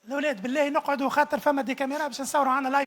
الاولاد بالله نقعدوا خاطر فما دي كاميرا باش نصوروا عنا لايف.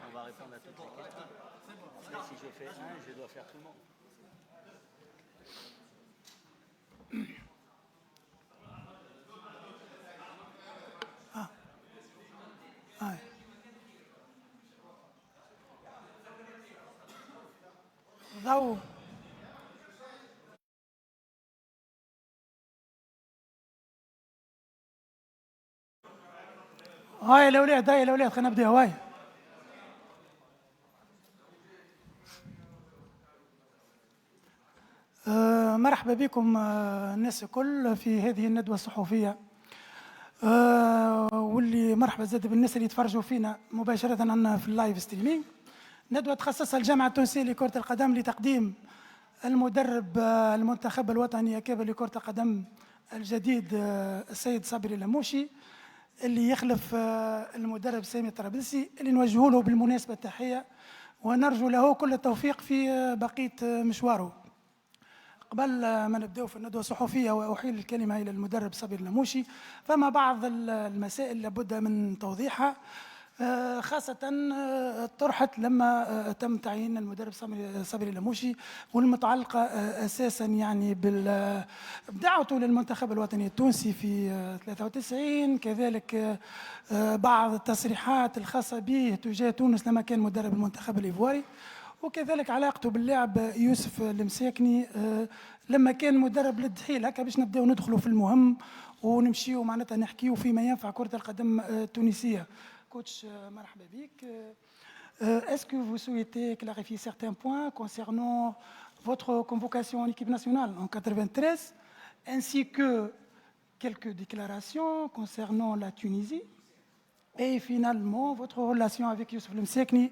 On va répondre à toutes les questions. Mais si je fais un, je dois faire tout le monde. ضوء هاي الاولاد خلينا نبداو. هاي مرحبا بكم الناس الكل في هذه الندوة الصحفية، واللي مرحبا زاد بالناس اللي يتفرجوا فينا مباشرة عنا في اللايف ستريمينج. ندوة تخصصها الجامعة التونسية لكرة القدم لتقديم المدرب المنتخب الوطني كابل لكرة القدم الجديد السيد صابري لموشي، اللي يخلف المدرب سامي الطرابلسي، اللي نوجه له بالمناسبة التحية ونرجو له كل التوفيق في بقية مشواره. قبل ما نبدأ في الندوة الصحفية وأحيل الكلمة إلى المدرب صابر لموشي، فما بعض المسائل لابد من توضيحها، خاصة طرحت لما تم تعيين المدرب صابر لموشي، والمتعلقة أساسا يعني بدعوته للمنتخب الوطني التونسي في 93، كذلك بعض التصريحات الخاصة به تجاه تونس لما كان مدرب المنتخب الإيفواري، وكذلك علاقته باللاعب يوسف المساكني لما كان مدرب للدحيل. هكا باش نبداو ندخلوا في المهم ونمشيو معناتها نحكيو فيما ينفع كرة القدم التونسية. Coach, marhaba bik. Est-ce que vous souhaitez clarifier certains points concernant votre convocation en équipe nationale en 93, ainsi que quelques déclarations concernant la Tunisie, et finalement votre relation avec Youssef Lemsekni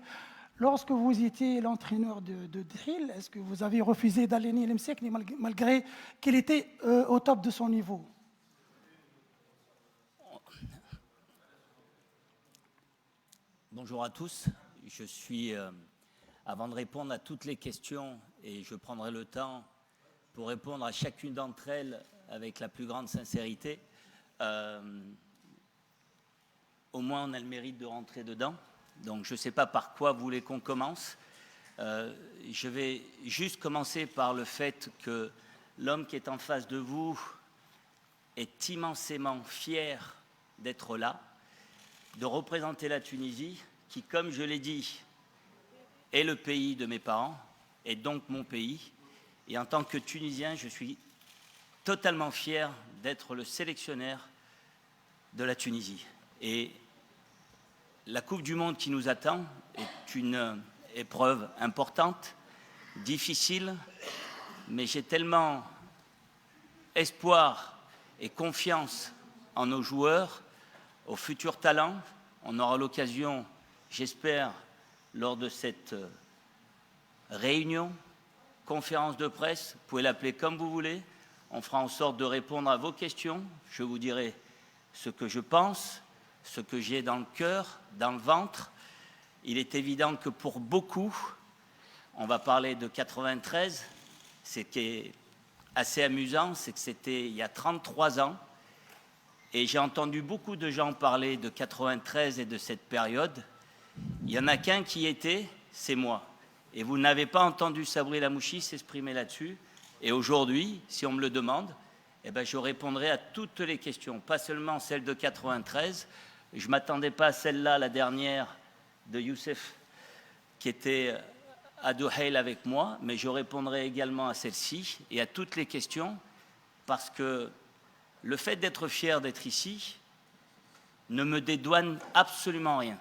lorsque vous étiez l'entraîneur de Dril? Est-ce que vous avez refusé d'aligner Lemsekni malgré qu'il était au top de son niveau? Bonjour à tous. Je suis, avant de répondre à toutes les questions, et je prendrai le temps pour répondre à chacune d'entre elles avec la plus grande sincérité, au moins on a le mérite de rentrer dedans. Donc je ne sais pas par quoi vous voulez qu'on commence. Je vais juste commencer par le fait que l'homme qui est en face de vous est immensément fier d'être là, de représenter la Tunisie, qui, comme je l'ai dit, est le pays de mes parents, et donc mon pays. Et en tant que Tunisien, je suis totalement fier d'être le sélectionneur de la Tunisie. Et la Coupe du Monde qui nous attend est une épreuve importante, difficile, mais j'ai tellement espoir et confiance en nos joueurs, aux futurs talents. On aura l'occasion, j'espère, lors de cette réunion, conférence de presse, vous pouvez l'appeler comme vous voulez, on fera en sorte de répondre à vos questions, je vous dirai ce que je pense, ce que j'ai dans le cœur, dans le ventre. Il est évident que pour beaucoup, on va parler de 93, ce qui est assez amusant, c'est que c'était il y a 33 ans, et j'ai entendu beaucoup de gens parler de 93 et de cette période. Il n'y en a qu'un qui était, c'est moi. Et vous n'avez pas entendu Sabri Lamouchi s'exprimer là-dessus. Et aujourd'hui, si on me le demande, eh ben, je répondrai à toutes les questions, pas seulement celle de 93. Je ne m'attendais pas à celle-là, la dernière, de Youssef, qui était à Duhail avec moi, mais je répondrai également à celle-ci et à toutes les questions, parce que le fait d'être fier d'être ici ne me dédouane absolument rien.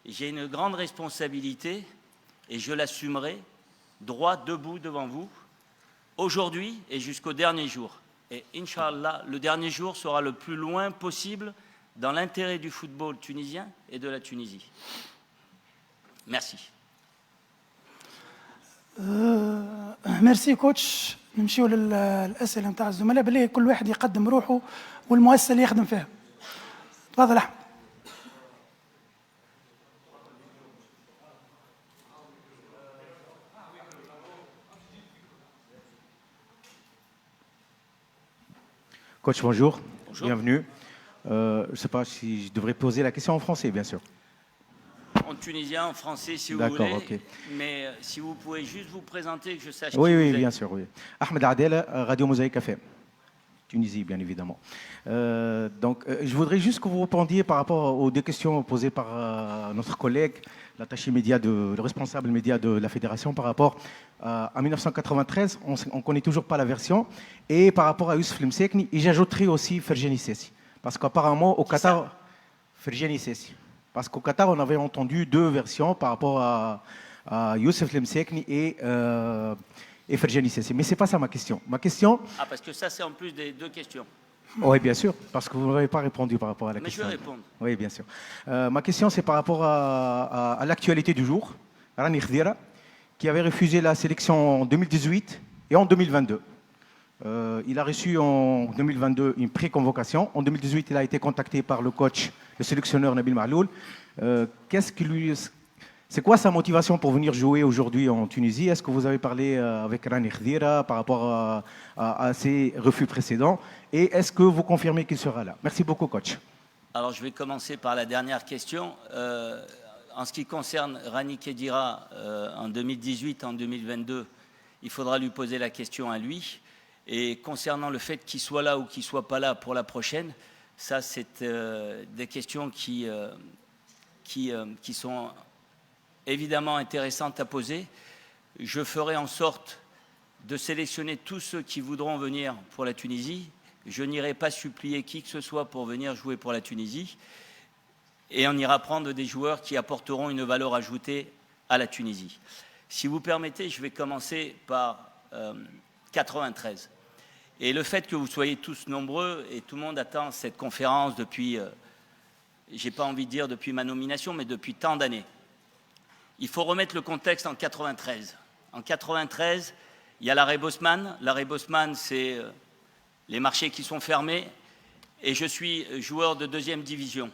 J'ai une grande responsabilité et je l'assumerai droit debout devant vous, aujourd'hui et jusqu'au dernier jour. Et Inch'Allah, le dernier jour sera le plus loin possible dans l'intérêt du football tunisien et de la Tunisie. Merci. ميرسي كوتش. نمشيو للاسئله نتاع الزملاء، بالله كل واحد يقدم روحه والمؤسسه اللي يخدم فيها. تفضل احمد. Coach, bonjour. Bonjour. Bienvenue. Je ne sais pas si je devrais poser la question en français, bien sûr. En tunisien, en français, si vous D'accord, voulez. ok. Mais si vous pouvez juste vous présenter, que je sache Oui, qui oui, vous êtes. bien sûr. Oui. Ahmed Adel, Radio Mosaïque FM. Tunisie, bien évidemment. Je voudrais juste que vous répondiez par rapport aux deux questions posées par notre collègue, l'attaché média, le responsable média de la fédération, par rapport à 1993, on ne connaît toujours pas la version, et par rapport à Youssef Lemsekni, et j'ajouterai aussi Ferjani Sessi. Parce qu'apparemment, au Qatar, Ferjani Sessi. Parce qu'au Qatar, on avait entendu deux versions par rapport à Youssef Lemsekni et Ferjani Sessi. Mais ce n'est pas ça ma question. Ma question... Ah, parce que ça, c'est en plus des deux questions. Oui, bien sûr, parce que vous n'avez pas répondu par rapport à la question. Mais je vais répondre. Oui, bien sûr. Ma question, c'est par rapport à l'actualité du jour. Rani Khedira, qui avait refusé la sélection en 2018 et en 2022. Il a reçu en 2022 une pré-convocation. En 2018, il a été contacté par le coach, le sélectionneur Nabil Mahloul. C'est quoi sa motivation pour venir jouer aujourd'hui en Tunisie? Est-ce que vous avez parlé avec Rani Khedira par rapport à ses refus précédents? Et est-ce que vous confirmez qu'il sera là? Merci beaucoup, coach. Alors, je vais commencer par la dernière question. En ce qui concerne Rani Khedira, en 2018, en 2022, il faudra lui poser la question à lui. Et concernant le fait qu'il soit là ou qu'il ne soit pas là pour la prochaine, ça, c'est des questions qui sont évidemment intéressantes à poser. Je ferai en sorte de sélectionner tous ceux qui voudront venir pour la Tunisie. Je n'irai pas supplier qui que ce soit pour venir jouer pour la Tunisie. Et on ira prendre des joueurs qui apporteront une valeur ajoutée à la Tunisie. Si vous permettez, je vais commencer par 93. Et le fait que vous soyez tous nombreux, et tout le monde attend cette conférence depuis, j'ai pas envie de dire depuis ma nomination, mais depuis tant d'années. Il faut remettre le contexte en 93. En 93, il y a l'arrêt Bosman. L'arrêt Bosman, c'est les marchés qui sont fermés. Et je suis joueur de deuxième division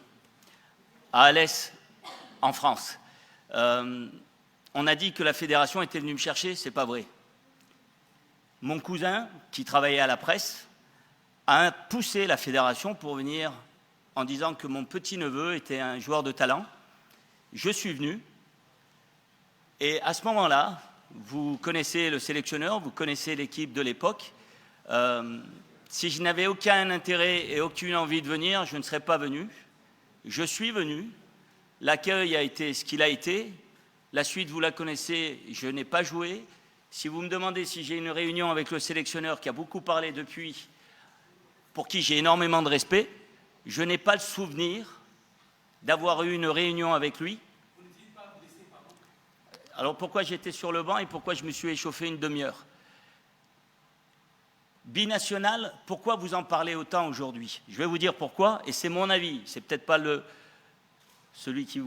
à Alès, en France. On a dit que la fédération était venue me chercher, c'est pas vrai. Mon cousin, qui travaillait à la presse, a poussé la fédération pour venir en disant que mon petit-neveu était un joueur de talent. Je suis venu. Et à ce moment-là, vous connaissez le sélectionneur, vous connaissez l'équipe de l'époque. Si je n'avais aucun intérêt et aucune envie de venir, je ne serais pas venu. Je suis venu. L'accueil a été ce qu'il a été. La suite, vous la connaissez, je n'ai pas joué. Si vous me demandez si j'ai une réunion avec le sélectionneur qui a beaucoup parlé depuis, pour qui j'ai énormément de respect, je n'ai pas le souvenir d'avoir eu une réunion avec lui. Alors pourquoi j'étais sur le banc et pourquoi je me suis échauffé une demi-heure? Binational, pourquoi vous en parlez autant aujourd'hui? Je vais vous dire pourquoi, et c'est mon avis. C'est peut-être pas celui qui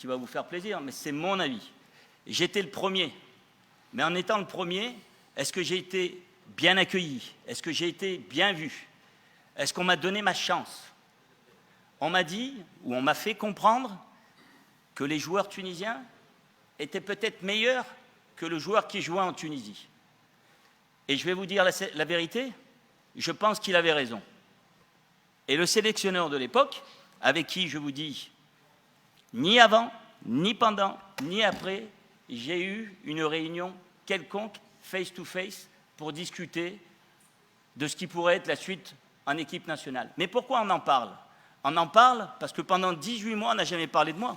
va vous faire plaisir, mais c'est mon avis. J'étais le premier. Mais en étant le premier, est-ce que j'ai été bien accueilli? Est-ce que j'ai été bien vu? Est-ce qu'on m'a donné ma chance? On m'a dit, ou on m'a fait comprendre, que les joueurs tunisiens étaient peut-être meilleurs que le joueur qui jouait en Tunisie. Et je vais vous dire la vérité, je pense qu'il avait raison. Et le sélectionneur de l'époque, avec qui je vous dis, ni avant, ni pendant, ni après, j'ai eu une réunion quelconque, face-to-face, pour discuter de ce qui pourrait être la suite en équipe nationale. Mais pourquoi on en parle? On en parle parce que pendant 18 mois, on n'a jamais parlé de moi.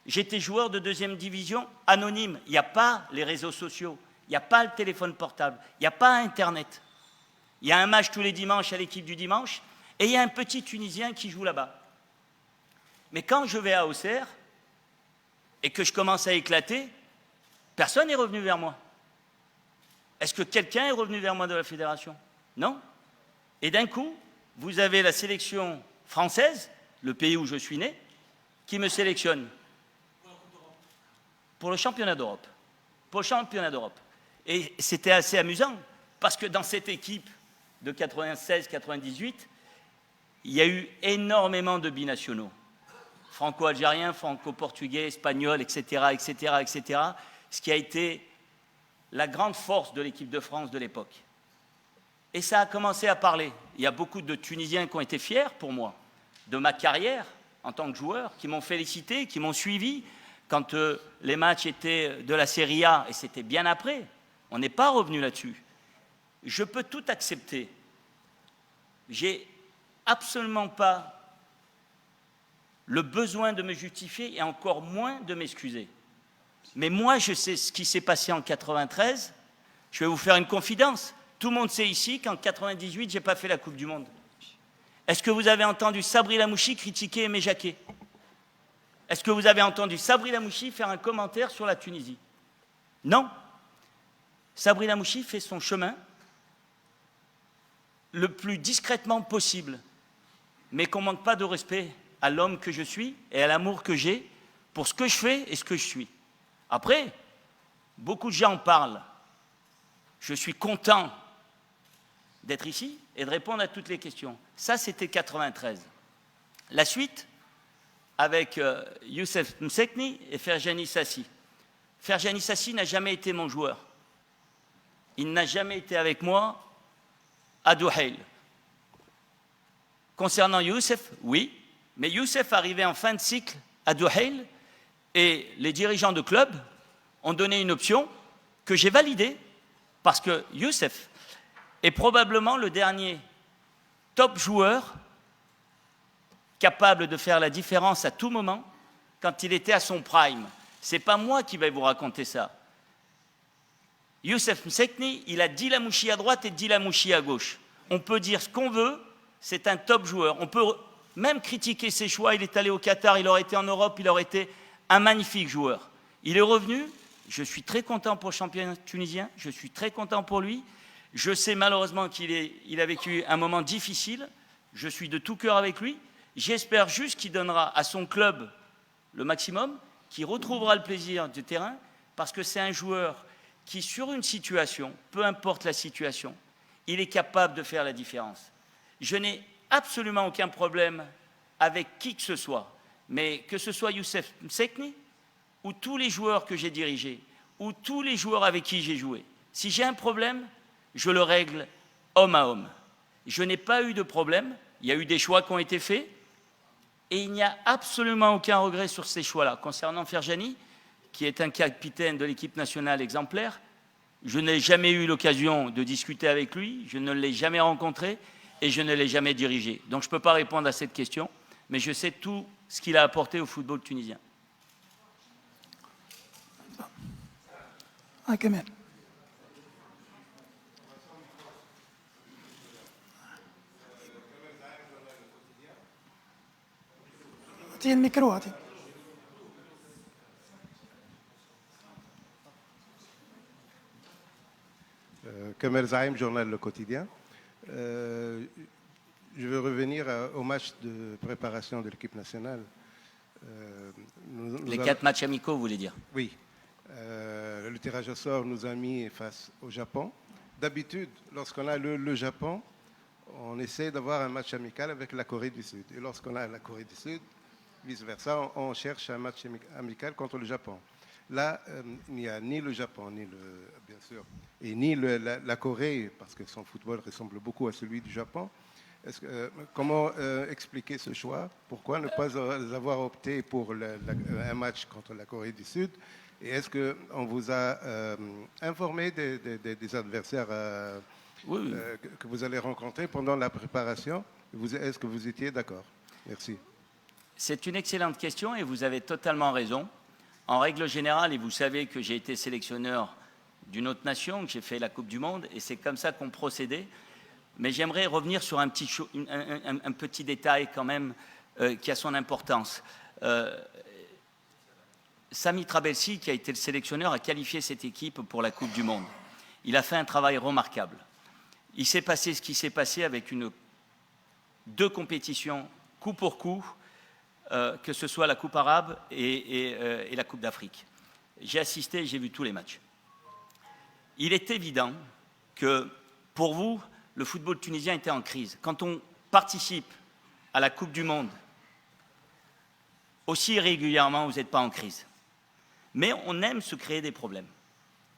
J'étais joueur de deuxième division anonyme. Il n'y a pas les réseaux sociaux, il n'y a pas le téléphone portable, il n'y a pas Internet. Il y a un match tous les dimanches à l'équipe du dimanche et il y a un petit Tunisien qui joue là-bas. Mais quand je vais à Auxerre et que je commence à éclater, personne n'est revenu vers moi. Est-ce que quelqu'un est revenu vers moi de la fédération? Non. Et d'un coup, vous avez la sélection française, le pays où je suis né, qui me sélectionne pour le championnat d'Europe. Pour le championnat d'Europe. Et c'était assez amusant, parce que dans cette équipe de 96-98, il y a eu énormément de binationaux. Franco-algériens, franco-portugais, espagnols, etc., etc., etc., ce qui a été la grande force de l'équipe de France de l'époque. Et ça a commencé à parler. Il y a beaucoup de Tunisiens qui ont été fiers pour moi de ma carrière en tant que joueur, qui m'ont félicité, qui m'ont suivi quand les matchs étaient de la Serie A, et c'était bien après. On n'est pas revenu là-dessus. Je peux tout accepter. J'ai absolument pas le besoin de me justifier et encore moins de m'excuser. Mais moi, je sais ce qui s'est passé en 93. Je vais vous faire une confidence. Tout le monde sait ici qu'en 98, je n'ai pas fait la Coupe du Monde. Est-ce que vous avez entendu Sabri Lamouchi critiquer Aimé Jacquet? Est-ce que vous avez entendu Sabri Lamouchi faire un commentaire sur la Tunisie? Non. Sabri Lamouchi fait son chemin le plus discrètement possible, mais qu'on ne manque pas de respect à l'homme que je suis et à l'amour que j'ai pour ce que je fais et ce que je suis. Après, beaucoup de gens parlent. Je suis content d'être ici et de répondre à toutes les questions. Ça, c'était 93. La suite, avec Youssef Msekni et Ferjani Sassi. Ferjani Sassi n'a jamais été mon joueur. Il n'a jamais été avec moi à Douhail. Concernant Youssef, oui, mais Youssef arrivait en fin de cycle à Douhail et les dirigeants de club ont donné une option que j'ai validée parce que Youssef est probablement le dernier top joueur capable de faire la différence à tout moment quand il était à son prime. Ce n'est pas moi qui vais vous raconter ça. Youssef Msekni, il a Dilamouchi à droite et Dilamouchi à gauche. On peut dire ce qu'on veut, c'est un top joueur. On peut même critiquer ses choix. Il est allé au Qatar, il aurait été en Europe, il aurait été un magnifique joueur. Il est revenu, je suis très content pour le championnat tunisien, je suis très content pour lui. Je sais malheureusement qu'il a vécu un moment difficile, je suis de tout cœur avec lui. J'espère juste qu'il donnera à son club le maximum, qu'il retrouvera le plaisir du terrain, parce que c'est un joueur qui, sur une situation, peu importe la situation, il est capable de faire la différence. Je n'ai absolument aucun problème avec qui que ce soit, mais que ce soit Youssef Msekni ou tous les joueurs que j'ai dirigés, ou tous les joueurs avec qui j'ai joué. Si j'ai un problème, je le règle homme à homme. Je n'ai pas eu de problème, il y a eu des choix qui ont été faits, et il n'y a absolument aucun regret sur ces choix-là. Concernant Ferjani, qui est un capitaine de l'équipe nationale exemplaire, je n'ai jamais eu l'occasion de discuter avec lui, je ne l'ai jamais rencontré et je ne l'ai jamais dirigé. Donc je ne peux pas répondre à cette question, mais je sais tout ce qu'il a apporté au football tunisien. كمان اعطيه الميكرو اعطيه Kamer Zaim, journal Le Quotidien. Je veux revenir au match de préparation de l'équipe nationale. Les 4 matchs amicaux, vous voulez dire? Oui. Le tirage au sort nous a mis face au Japon. D'habitude, lorsqu'on a le Japon, on essaie d'avoir un match amical avec la Corée du Sud. Et lorsqu'on a la Corée du Sud, vice-versa, on cherche un match amical contre le Japon. Là, il n'y a ni le Japon, bien sûr, et ni la Corée, parce que son football ressemble beaucoup à celui du Japon. Comment expliquer ce choix? Pourquoi ne pas avoir opté pour un match contre la Corée du Sud? Et est-ce qu'on vous a informé des adversaires Oui. que vous allez rencontrer pendant la préparation? Est-ce que vous étiez d'accord? Merci. C'est une excellente question et vous avez totalement raison. En règle générale, et vous savez que j'ai été sélectionneur d'une autre nation, que j'ai fait la Coupe du Monde, et c'est comme ça qu'on procédait. Mais j'aimerais revenir sur un petit détail quand même qui a son importance. Sami Trabelsi, qui a été le sélectionneur, a qualifié cette équipe pour la Coupe du Monde. Il a fait un travail remarquable. Il s'est passé ce qui s'est passé avec deux compétitions coup pour coup, que ce soit la Coupe arabe et la Coupe d'Afrique. J'ai assisté, j'ai vu tous les matchs. Il est évident que pour vous, le football tunisien était en crise. Quand on participe à la Coupe du Monde, aussi régulièrement, vous n'êtes pas en crise. Mais on aime se créer des problèmes.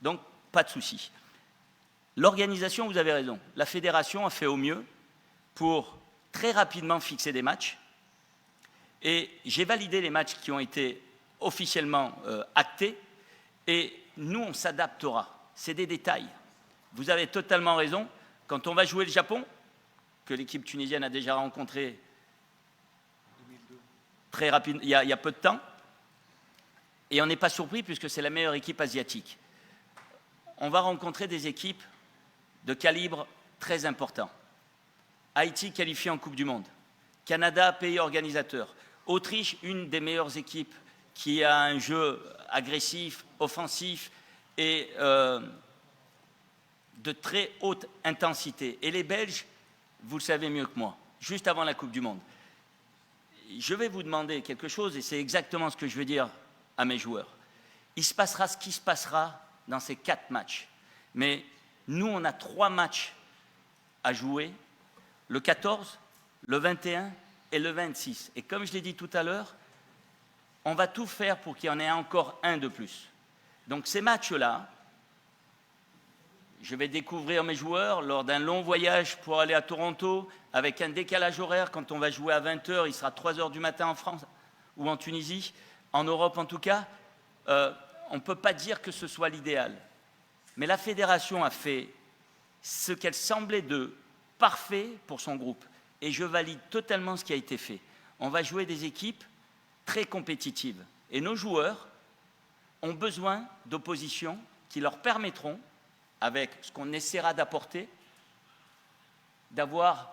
Donc, pas de souci. L'organisation, vous avez raison. La fédération a fait au mieux pour très rapidement fixer des matchs. Et j'ai validé les matchs qui ont été officiellement actés. Et nous, on s'adaptera. C'est des détails. Vous avez totalement raison. Quand on va jouer le Japon, que l'équipe tunisienne a déjà rencontré très rapidement, il y a peu de temps, et on n'est pas surpris puisque c'est la meilleure équipe asiatique. On va rencontrer des équipes de calibre très important. Haïti qualifié en Coupe du Monde. Canada, pays organisateur. Autriche, une des meilleures équipes qui a un jeu agressif, offensif et de très haute intensité. Et les Belges, vous le savez mieux que moi, juste avant la Coupe du Monde. Je vais vous demander quelque chose, et c'est exactement ce que je veux dire à mes joueurs. Il se passera ce qui se passera dans ces 4 matchs. Mais nous, on a 3 matchs à jouer, le 14, le 21 et le 26. Et comme je l'ai dit tout à l'heure, on va tout faire pour qu'il y en ait encore un de plus. Donc ces matchs-là, je vais découvrir mes joueurs lors d'un long voyage pour aller à Toronto, avec un décalage horaire. Quand on va jouer à 20h, il sera 3h du matin en France ou en Tunisie, en Europe en tout cas. On ne peut pas dire que ce soit l'idéal. Mais la fédération a fait ce qu'elle semblait de parfait pour son groupe. Et je valide totalement ce qui a été fait. On va jouer des équipes très compétitives. Et nos joueurs ont besoin d'oppositions qui leur permettront, avec ce qu'on essaiera d'apporter, d'avoir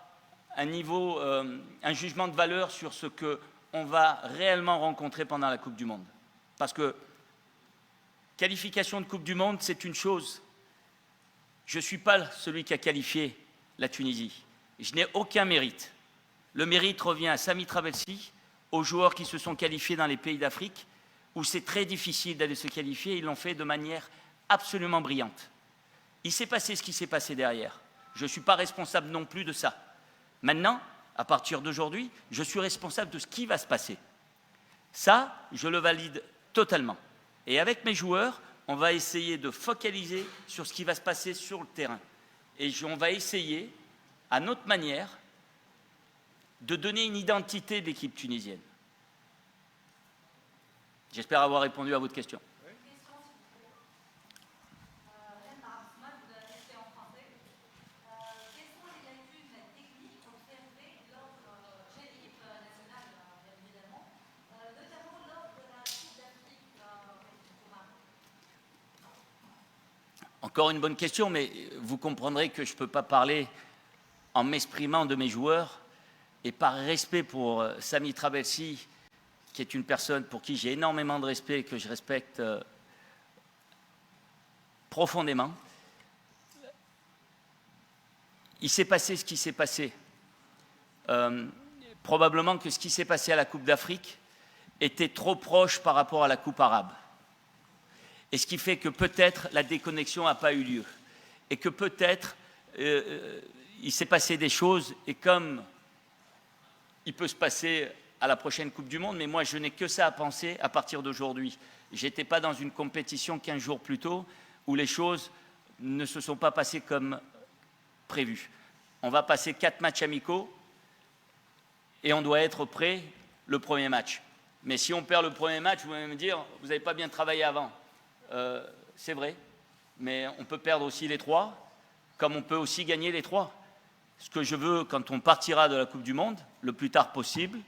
un niveau, un jugement de valeur sur ce qu'on va réellement rencontrer pendant la Coupe du Monde. Parce que qualification de Coupe du Monde, c'est une chose. Je ne suis pas celui qui a qualifié la Tunisie. Je n'ai aucun mérite. Le mérite revient à Sami Trabelsi, aux joueurs qui se sont qualifiés dans les pays d'Afrique, où c'est très difficile d'aller se qualifier. Ils l'ont fait de manière absolument brillante. Il s'est passé ce qui s'est passé derrière. Je ne suis pas responsable non plus de ça. Maintenant, à partir d'aujourd'hui, je suis responsable de ce qui va se passer. Ça, je le valide totalement. Et avec mes joueurs, on va essayer de focaliser sur ce qui va se passer sur le terrain. Et on va essayer, à notre manière, de donner une identité de l'équipe tunisienne. J'espère avoir répondu à votre question. Encore une bonne question, mais vous comprendrez que je ne peux pas parler en m'exprimant de mes joueurs et par respect pour Sami Trabelsi, qui est une personne pour qui j'ai énormément de respect et que je respecte profondément. Il s'est passé ce qui s'est passé. Probablement que ce qui s'est passé à la Coupe d'Afrique était trop proche par rapport à la Coupe arabe. Et ce qui fait que peut-être la déconnexion n'a pas eu lieu. Et que peut-être il s'est passé des choses, et comme il peut se passer à la prochaine Coupe du Monde, mais moi je n'ai que ça à penser à partir d'aujourd'hui. Je n'étais pas dans une compétition 15 jours plus tôt, où les choses ne se sont pas passées comme prévu. On va passer 4 matchs amicaux, et on doit être prêt le premier match. Mais si on perd le premier match, vous allez me dire, vous n'avez pas bien travaillé avant. C'est vrai, mais on peut perdre aussi les 3, comme on peut aussi gagner les 3. Ce que je veux, quand on partira de la Coupe du Monde, le plus tard possible,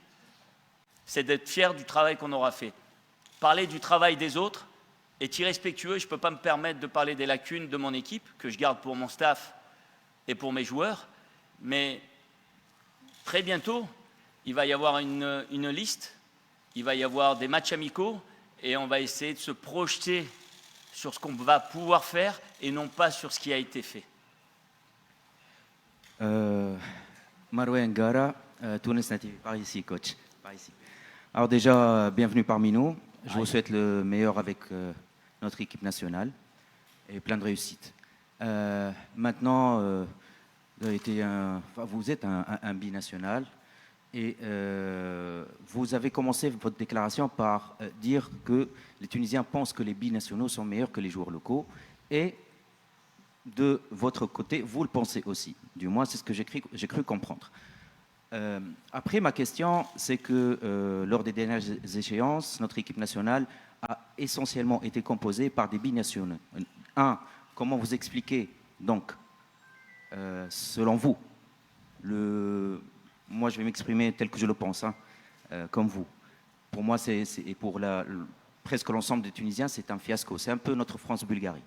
c'est d'être fier du travail qu'on aura fait. Parler du travail des autres est irrespectueux. Je ne peux pas me permettre de parler des lacunes de mon équipe, que je garde pour mon staff et pour mes joueurs. Mais très bientôt, il va y avoir une liste, il va y avoir des matchs amicaux et on va essayer de se projeter sur ce qu'on va pouvoir faire et non pas sur ce qui a été fait. Marouane Gara, Tunis Native, par ici, coach. Par ici. Alors déjà, bienvenue parmi nous. Je vous souhaite le meilleur avec notre équipe nationale et plein de réussite. Maintenant, vous êtes un binational et vous avez commencé votre déclaration par dire que les Tunisiens pensent que les binationaux sont meilleurs que les joueurs locaux et de votre côté, vous le pensez aussi. Du moins, c'est ce que j'ai cru comprendre. Après, ma question, c'est que lors des dernières échéances, notre équipe nationale a essentiellement été composée par des binationaux. Comment vous expliquez, donc, selon vous, moi je vais m'exprimer tel que je le pense, comme vous. Pour moi, et pour presque l'ensemble des Tunisiens, c'est un fiasco. C'est un peu notre France-Bulgarie.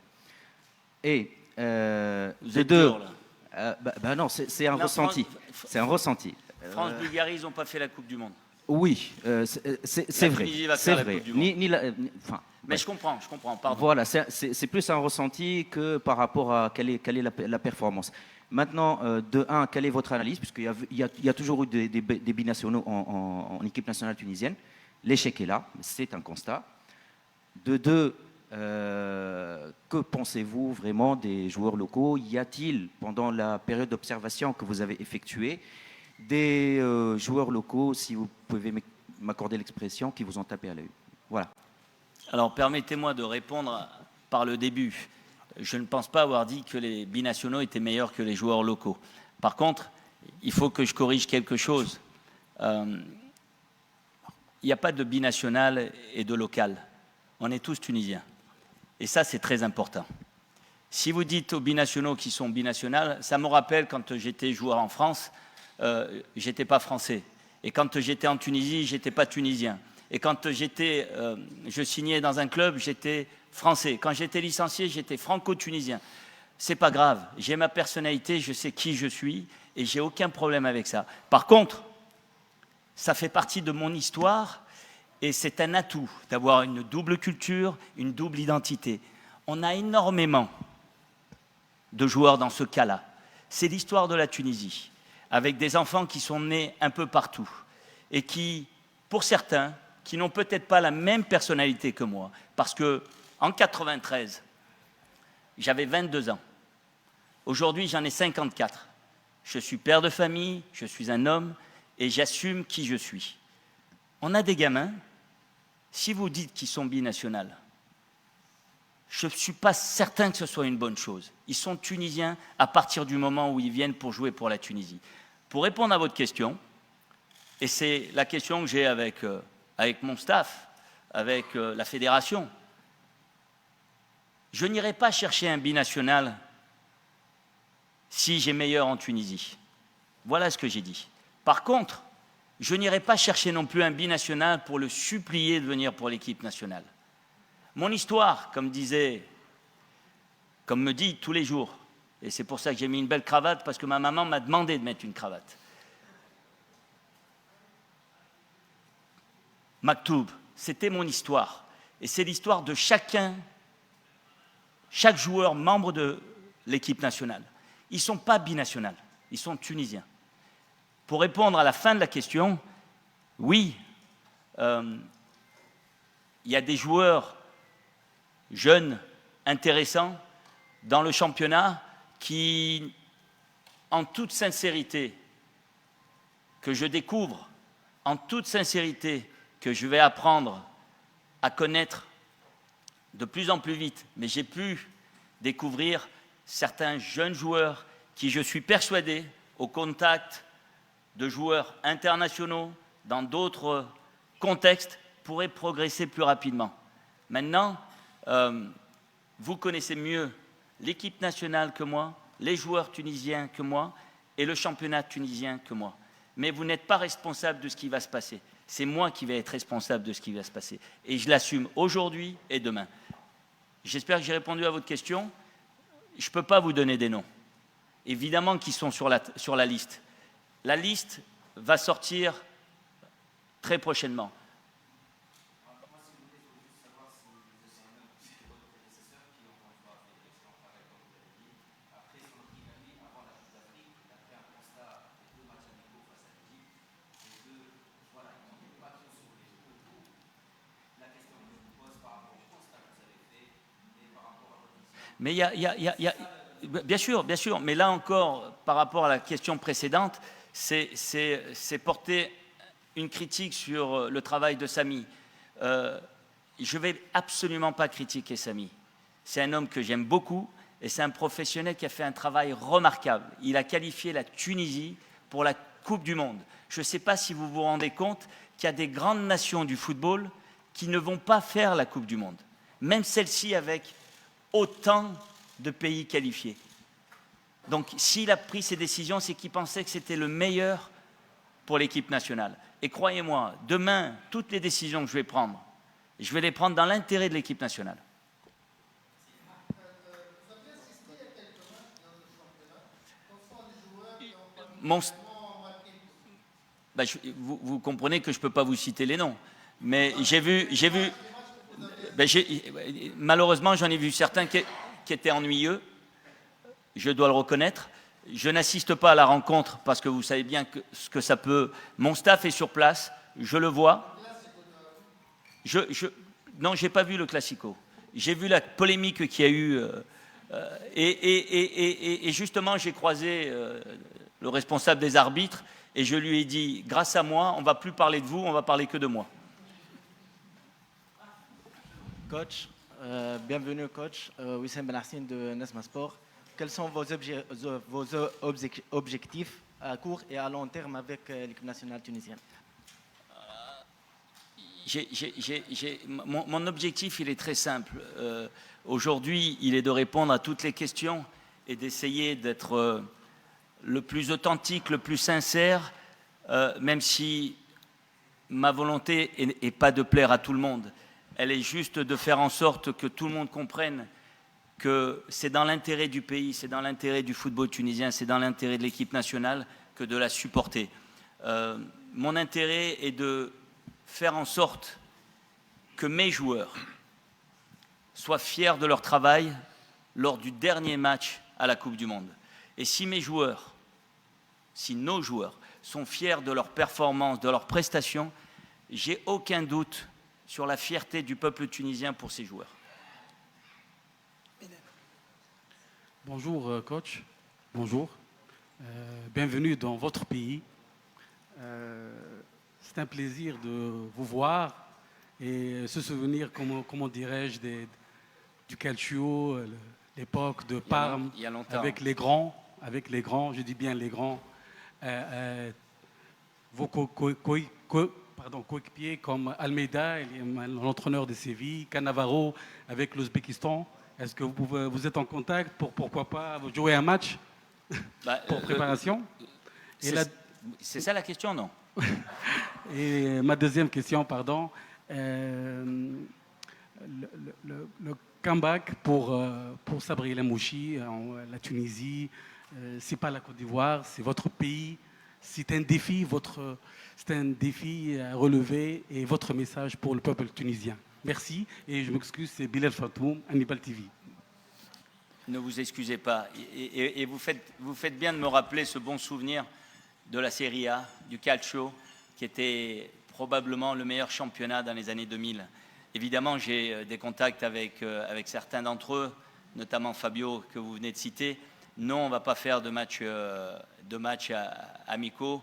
Et Vous êtes dur, là. non, c'est un ressenti. C'est un ressenti. France-Bulgarie, ils n'ont pas fait la Coupe du Monde. Oui, c'est vrai. C'est vrai. Mais je comprends, pardon. Voilà, c'est plus un ressenti que par rapport à quelle est la performance. Maintenant, quelle est votre analyse? Puisqu'il y a toujours eu des binationaux en équipe nationale tunisienne. L'échec est là, c'est un constat. Que pensez-vous vraiment des joueurs locaux? Y a-t-il, pendant la période d'observation que vous avez effectuée, des joueurs locaux, si vous pouvez m'accorder l'expression, qui vous ont tapé à l'œil? Voilà. Alors, permettez-moi de répondre par le début. Je ne pense pas avoir dit que les binationaux étaient meilleurs que les joueurs locaux. Par contre, il faut que je corrige quelque chose. Il n'y a pas de binational et de local. On est tous tunisiens. Et ça, c'est très important. Si vous dites aux binationaux qui sont binationales, ça me rappelle quand j'étais joueur en France, j'étais pas français. Et quand j'étais en Tunisie, j'étais pas tunisien. Et quand je signais dans un club, j'étais français. Quand j'étais licencié, j'étais franco-tunisien. C'est pas grave. J'ai ma personnalité, je sais qui je suis et j'ai aucun problème avec ça. Par contre, ça fait partie de mon histoire et c'est un atout d'avoir une double culture, une double identité. On a énormément de joueurs dans ce cas-là. C'est l'histoire de la Tunisie, avec des enfants qui sont nés un peu partout et qui, pour certains, qui n'ont peut-être pas la même personnalité que moi. Parce qu'en 93, j'avais 22 ans. Aujourd'hui, j'en ai 54. Je suis père de famille, je suis un homme et j'assume qui je suis. On a des gamins, si vous dites qu'ils sont binationales, je ne suis pas certain que ce soit une bonne chose. Ils sont tunisiens à partir du moment où ils viennent pour jouer pour la Tunisie. Pour répondre à votre question, et c'est la question que j'ai avec mon staff, avec la fédération, je n'irai pas chercher un binational si j'ai meilleur en Tunisie. Voilà ce que j'ai dit. Par contre, je n'irai pas chercher non plus un binational pour le supplier de venir pour l'équipe nationale. Mon histoire, comme me dit tous les jours, et c'est pour ça que j'ai mis une belle cravate, parce que ma maman m'a demandé de mettre une cravate. Maktoub, c'était mon histoire. Et c'est l'histoire de chaque joueur membre de l'équipe nationale. Ils ne sont pas binationaux, ils sont tunisiens. Pour répondre à la fin de la question, oui, il y a des joueurs jeunes, intéressants, dans le championnat qui, en toute sincérité, que je découvre, en toute sincérité, que je vais apprendre à connaître de plus en plus vite, mais j'ai pu découvrir certains jeunes joueurs qui, je suis persuadé, au contact de joueurs internationaux, dans d'autres contextes, pourraient progresser plus rapidement. Maintenant, vous connaissez mieux l'équipe nationale que moi, les joueurs tunisiens que moi et le championnat tunisien que moi. Mais vous n'êtes pas responsable de ce qui va se passer. C'est moi qui vais être responsable de ce qui va se passer. Et je l'assume aujourd'hui et demain. J'espère que j'ai répondu à votre question. Je ne peux pas vous donner des noms. Évidemment qu'ils sont sur la liste. La liste va sortir très prochainement. Mais bien sûr, mais là encore, par rapport à la question précédente, c'est porter une critique sur le travail de Samy. Je ne vais absolument pas critiquer Samy. C'est un homme que j'aime beaucoup et c'est un professionnel qui a fait un travail remarquable. Il a qualifié la Tunisie pour la Coupe du Monde. Je ne sais pas si vous vous rendez compte qu'il y a des grandes nations du football qui ne vont pas faire la Coupe du Monde, même celle-ci avec autant de pays qualifiés. Donc s'il a pris ces décisions, c'est qu'il pensait que c'était le meilleur pour l'équipe nationale. Et croyez-moi, demain, toutes les décisions que je vais prendre, je vais les prendre dans l'intérêt de l'équipe nationale. Vous comprenez que je ne peux pas vous citer les noms, mais malheureusement, j'en ai vu certains qui étaient ennuyeux, je dois le reconnaître. Je n'assiste pas à la rencontre parce que vous savez bien ce que ça peut... Mon staff est sur place, je le vois. Non, je n'ai pas vu le Classico. J'ai vu la polémique qu'il y a eu. Et justement, j'ai croisé le responsable des arbitres et je lui ai dit, grâce à moi, on ne va plus parler de vous, on va parler que de moi. Coach, bienvenue coach, Wissam Ben Hassine de Nesma Sport. Quels sont vos objectifs à court et à long terme avec l'équipe nationale tunisienne? Mon objectif, il est très simple. Aujourd'hui, il est de répondre à toutes les questions et d'essayer d'être le plus authentique, le plus sincère, même si ma volonté n'est pas de plaire à tout le monde. Elle est juste de faire en sorte que tout le monde comprenne que c'est dans l'intérêt du pays, c'est dans l'intérêt du football tunisien, c'est dans l'intérêt de l'équipe nationale que de la supporter. Mon intérêt est de faire en sorte que mes joueurs soient fiers de leur travail lors du dernier match à la Coupe du Monde. Et si mes joueurs, si nos joueurs sont fiers de leur performance, de leurs prestations, j'ai aucun doute sur la fierté du peuple tunisien pour ses joueurs. Bonjour coach, bonjour. Bienvenue dans votre pays. C'est un plaisir de vous voir et se souvenir, comment dirais-je, du calcio, l'époque de Parme, il y a longtemps. avec les grands, je dis bien les grands, vos coéquipiers comme Almeida, l'entraîneur de Séville, Cannavaro avec l'Ouzbékistan. Est-ce que vous êtes en contact pour, pourquoi pas, jouer un match pour préparation? C'est ça la question, non? Et ma deuxième question, pardon, le comeback pour Sabri El Mouchi, la Tunisie, c'est pas la Côte d'Ivoire, c'est votre pays, c'est un défi à relever et votre message pour le peuple tunisien. Merci et je m'excuse, c'est Bilal Fatoum, Hannibal TV. Ne vous excusez pas et vous faites bien de me rappeler ce bon souvenir de la Serie A, du calcio, qui était probablement le meilleur championnat dans les années 2000. Évidemment, j'ai des contacts avec certains d'entre eux, notamment Fabio, que vous venez de citer. Non, on ne va pas faire de matchs amicaux.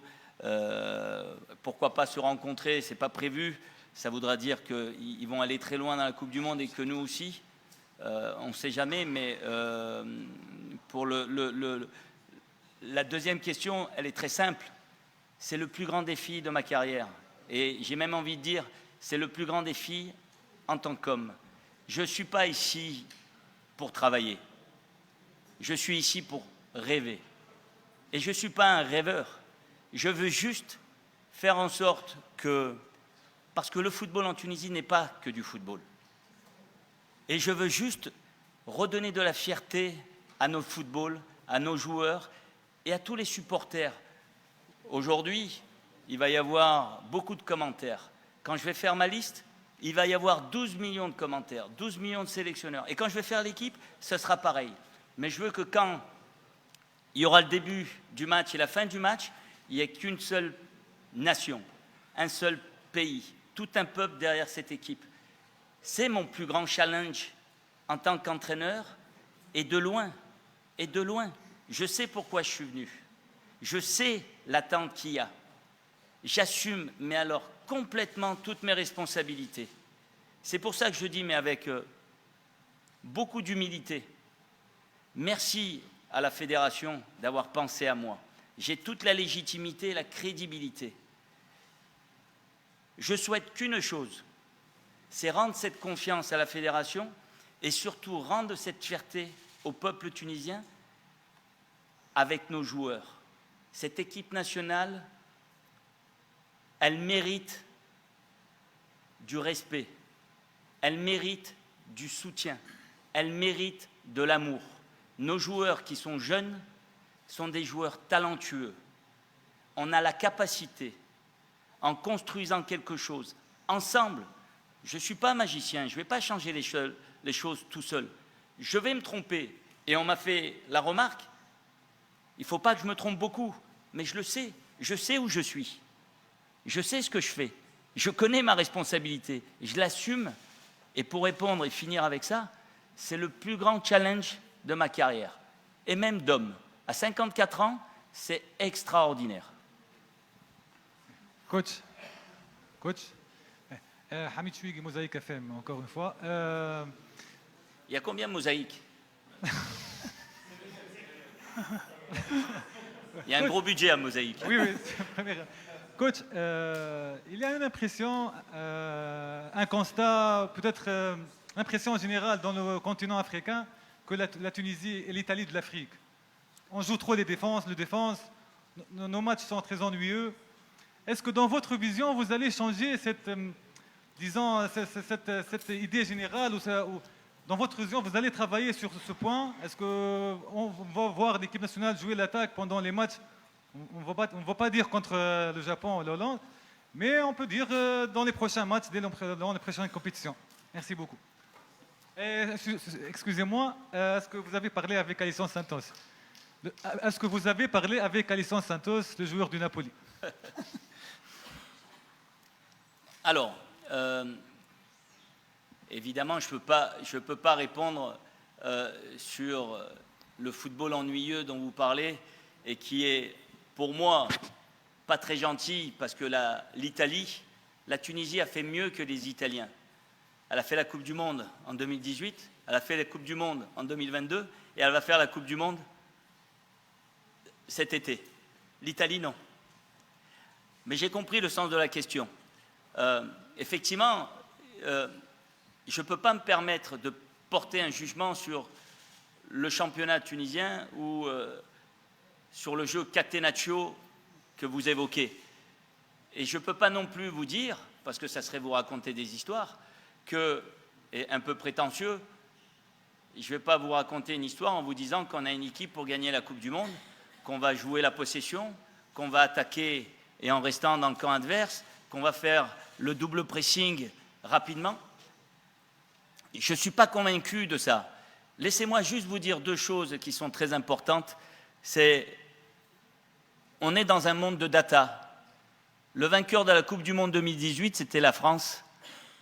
Pourquoi pas se rencontrer? Ce n'est pas prévu. Ça voudra dire qu'ils vont aller très loin dans la Coupe du Monde et que nous aussi. On ne sait jamais, mais pour la deuxième question, elle est très simple. C'est le plus grand défi de ma carrière. Et j'ai même envie de dire, c'est le plus grand défi en tant qu'homme. Je ne suis pas ici pour travailler. Je suis ici pour rêver. Et je ne suis pas un rêveur. Je veux juste faire en sorte que Parce que le football en Tunisie n'est pas que du football. Et je veux juste redonner de la fierté à nos footballs, à nos joueurs et à tous les supporters. Aujourd'hui, il va y avoir beaucoup de commentaires. Quand je vais faire ma liste, il va y avoir 12 millions de commentaires, 12 millions de sélectionneurs. Et quand je vais faire l'équipe, ce sera pareil. Mais je veux que quand il y aura le début du match et la fin du match, il n'y ait qu'une seule nation, un seul pays, tout un peuple derrière cette équipe. C'est mon plus grand challenge en tant qu'entraîneur, et de loin, et de loin. Je sais pourquoi je suis venu. Je sais l'attente qu'il y a. J'assume, mais alors complètement toutes mes responsabilités. C'est pour ça que je dis, mais avec beaucoup d'humilité, merci à la fédération d'avoir pensé à moi. J'ai toute la légitimité et la crédibilité. Je souhaite qu'une chose, c'est rendre cette confiance à la fédération et surtout rendre cette fierté au peuple tunisien avec nos joueurs. Cette équipe nationale, elle mérite du respect, elle mérite du soutien, elle mérite de l'amour. Nos joueurs qui sont jeunes sont des joueurs talentueux. On a la capacité, en construisant quelque chose, ensemble, je ne suis pas magicien, je ne vais pas changer les choses tout seul. Je vais me tromper. Et on m'a fait la remarque, il ne faut pas que je me trompe beaucoup, mais je le sais, je sais où je suis. Je sais ce que je fais. Je connais ma responsabilité. Je l'assume. Et pour répondre et finir avec ça, c'est le plus grand challenge de ma carrière. Et même d'homme. À 54 ans, c'est extraordinaire. Coach, Hamid Chouigui, Mosaïque FM, encore une fois. Il y a combien de mosaïques? Il y a un gros budget à mosaïque. Oui, première. Coach, il y a une impression, un constat, peut-être l'impression générale dans le continent africain que la Tunisie est l'Italie de l'Afrique. On joue trop les défenses, nos matchs sont très ennuyeux. Est-ce que dans votre vision, vous allez changer cette idée générale ou dans votre vision, vous allez travailler sur ce point? Est-ce qu'on va voir l'équipe nationale jouer l'attaque pendant les matchs? On ne va pas dire contre le Japon ou l'Hollande, mais on peut dire dans les prochains matchs, dans les prochaines compétitions. Merci beaucoup. Excusez-moi, est-ce que vous avez parlé avec Alisson Santos? Est-ce que vous avez parlé avec Alisson Santos, le joueur du Napoli? Alors, évidemment, je ne peux pas répondre sur le football ennuyeux dont vous parlez et qui est, pour moi, pas très gentil parce que l'Italie, la Tunisie a fait mieux que les Italiens. Elle a fait la Coupe du Monde en 2018, elle a fait la Coupe du Monde en 2022 et elle va faire la Coupe du Monde cet été. L'Italie, non. Mais j'ai compris le sens de la question. Effectivement, je ne peux pas me permettre de porter un jugement sur le championnat tunisien ou sur le jeu catenaccio que vous évoquez. Et je ne peux pas non plus vous dire, parce que ça serait vous raconter des histoires, et un peu prétentieux, je ne vais pas vous raconter une histoire en vous disant qu'on a une équipe pour gagner la Coupe du Monde, qu'on va jouer la possession, qu'on va attaquer et en restant dans le camp adverse, qu'on va faire le double pressing rapidement. Je ne suis pas convaincu de ça. Laissez-moi juste vous dire deux choses qui sont très importantes. On est dans un monde de data. Le vainqueur de la Coupe du Monde 2018, c'était la France.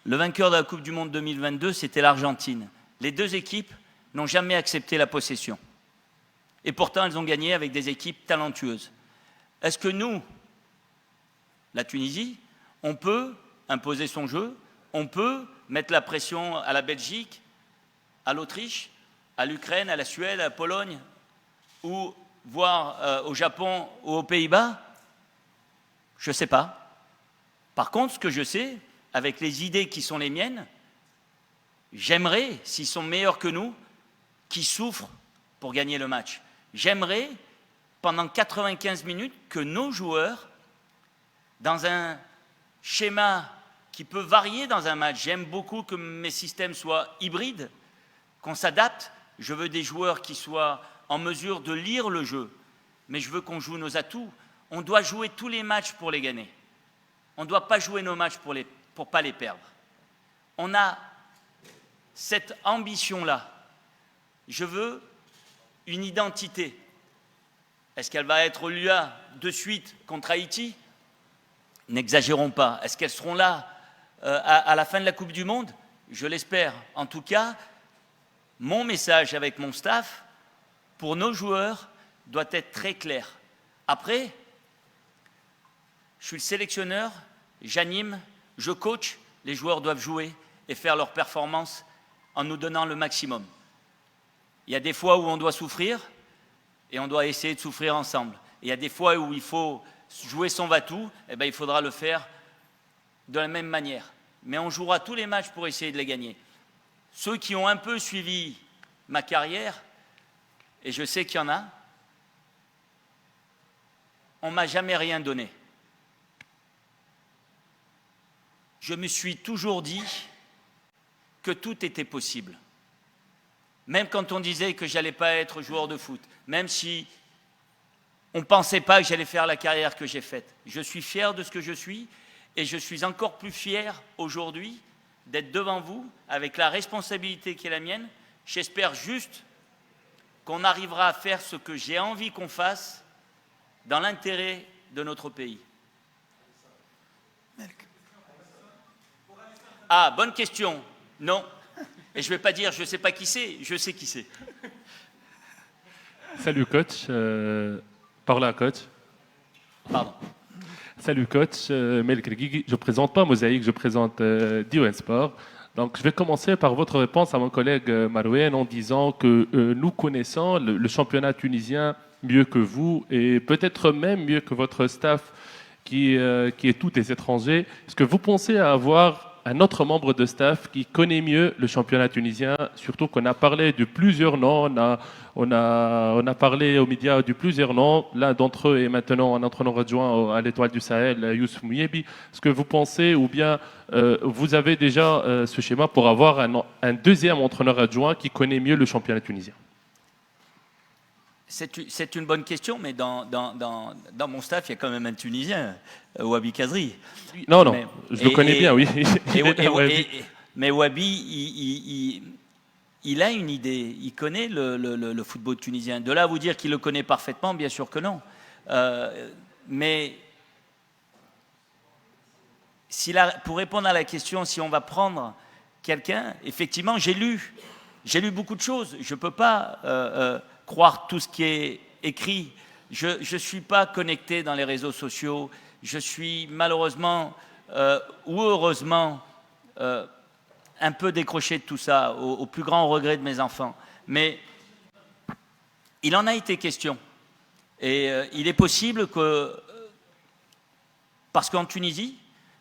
Le vainqueur de la Coupe du Monde 2022, c'était l'Argentine. Les deux équipes n'ont jamais accepté la possession. Et pourtant, elles ont gagné avec des équipes talentueuses. Est-ce que nous, la Tunisie, on peut imposer son jeu, on peut mettre la pression à la Belgique, à l'Autriche, à l'Ukraine, à la Suède, à la Pologne, ou voire au Japon ou aux Pays-Bas? Je ne sais pas. Par contre, ce que je sais, avec les idées qui sont les miennes, j'aimerais, s'ils sont meilleurs que nous, qu'ils souffrent pour gagner le match. J'aimerais, pendant 95 minutes, que nos joueurs, dans un schéma qui peut varier dans un match. J'aime beaucoup que mes systèmes soient hybrides, qu'on s'adapte. Je veux des joueurs qui soient en mesure de lire le jeu, mais je veux qu'on joue nos atouts. On doit jouer tous les matchs pour les gagner. On ne doit pas jouer nos matchs pour ne pas les perdre. On a cette ambition-là. Je veux une identité. Est-ce qu'elle va être là de suite contre Haïti? N'exagérons pas. Est-ce qu'elles seront là à la fin de la Coupe du Monde? Je l'espère. En tout cas, mon message avec mon staff, pour nos joueurs, doit être très clair. Après, je suis le sélectionneur, j'anime, je coach, les joueurs doivent jouer et faire leur performance en nous donnant le maximum. Il y a des fois où on doit souffrir et on doit essayer de souffrir ensemble. Et il y a des fois où il faut jouer son va-tout, et il faudra le faire de la même manière. Mais on jouera tous les matchs pour essayer de les gagner. Ceux qui ont un peu suivi ma carrière, et je sais qu'il y en a, on ne m'a jamais rien donné. Je me suis toujours dit que tout était possible. Même quand on disait que je n'allais pas être joueur de foot, même si on ne pensait pas que j'allais faire la carrière que j'ai faite. Je suis fier de ce que je suis et je suis encore plus fier aujourd'hui d'être devant vous avec la responsabilité qui est la mienne. J'espère juste qu'on arrivera à faire ce que j'ai envie qu'on fasse dans l'intérêt de notre pays. Ah, bonne question. Non. Et je ne vais pas dire je ne sais pas qui c'est, je sais qui c'est. Salut coach. Parla coach. Pardon. Salut coach. Mel Krigigi. Je ne présente pas Mosaïque, je présente Diwen Sport. Donc je vais commencer par votre réponse à mon collègue Marouane en disant que nous connaissons le championnat tunisien mieux que vous et peut-être même mieux que votre staff qui est tous des étrangers. Est-ce que vous pensez avoir un autre membre de staff qui connaît mieux le championnat tunisien, surtout qu'on a parlé de plusieurs noms, on a parlé aux médias de plusieurs noms. L'un d'entre eux est maintenant un entraîneur adjoint à l'Étoile du Sahel, Youssef Mouyebi. Est-ce que vous pensez, ou bien vous avez déjà ce schéma pour avoir un deuxième entraîneur adjoint qui connaît mieux le championnat tunisien? C'est une bonne question, mais dans mon staff, il y a quand même un Tunisien, Wabi Kazri. Non, je le connais bien, oui. Mais Wabi, il a une idée, il connaît le football tunisien. De là à vous dire qu'il le connaît parfaitement, bien sûr que non. Mais pour répondre à la question, si on va prendre quelqu'un, effectivement, j'ai lu beaucoup de choses. Je ne peux pas croire tout ce qui est écrit. Je ne suis pas connecté dans les réseaux sociaux. Je suis malheureusement ou heureusement un peu décroché de tout ça, au plus grand regret de mes enfants. Mais il en a été question. Et il est possible que, parce qu'en Tunisie,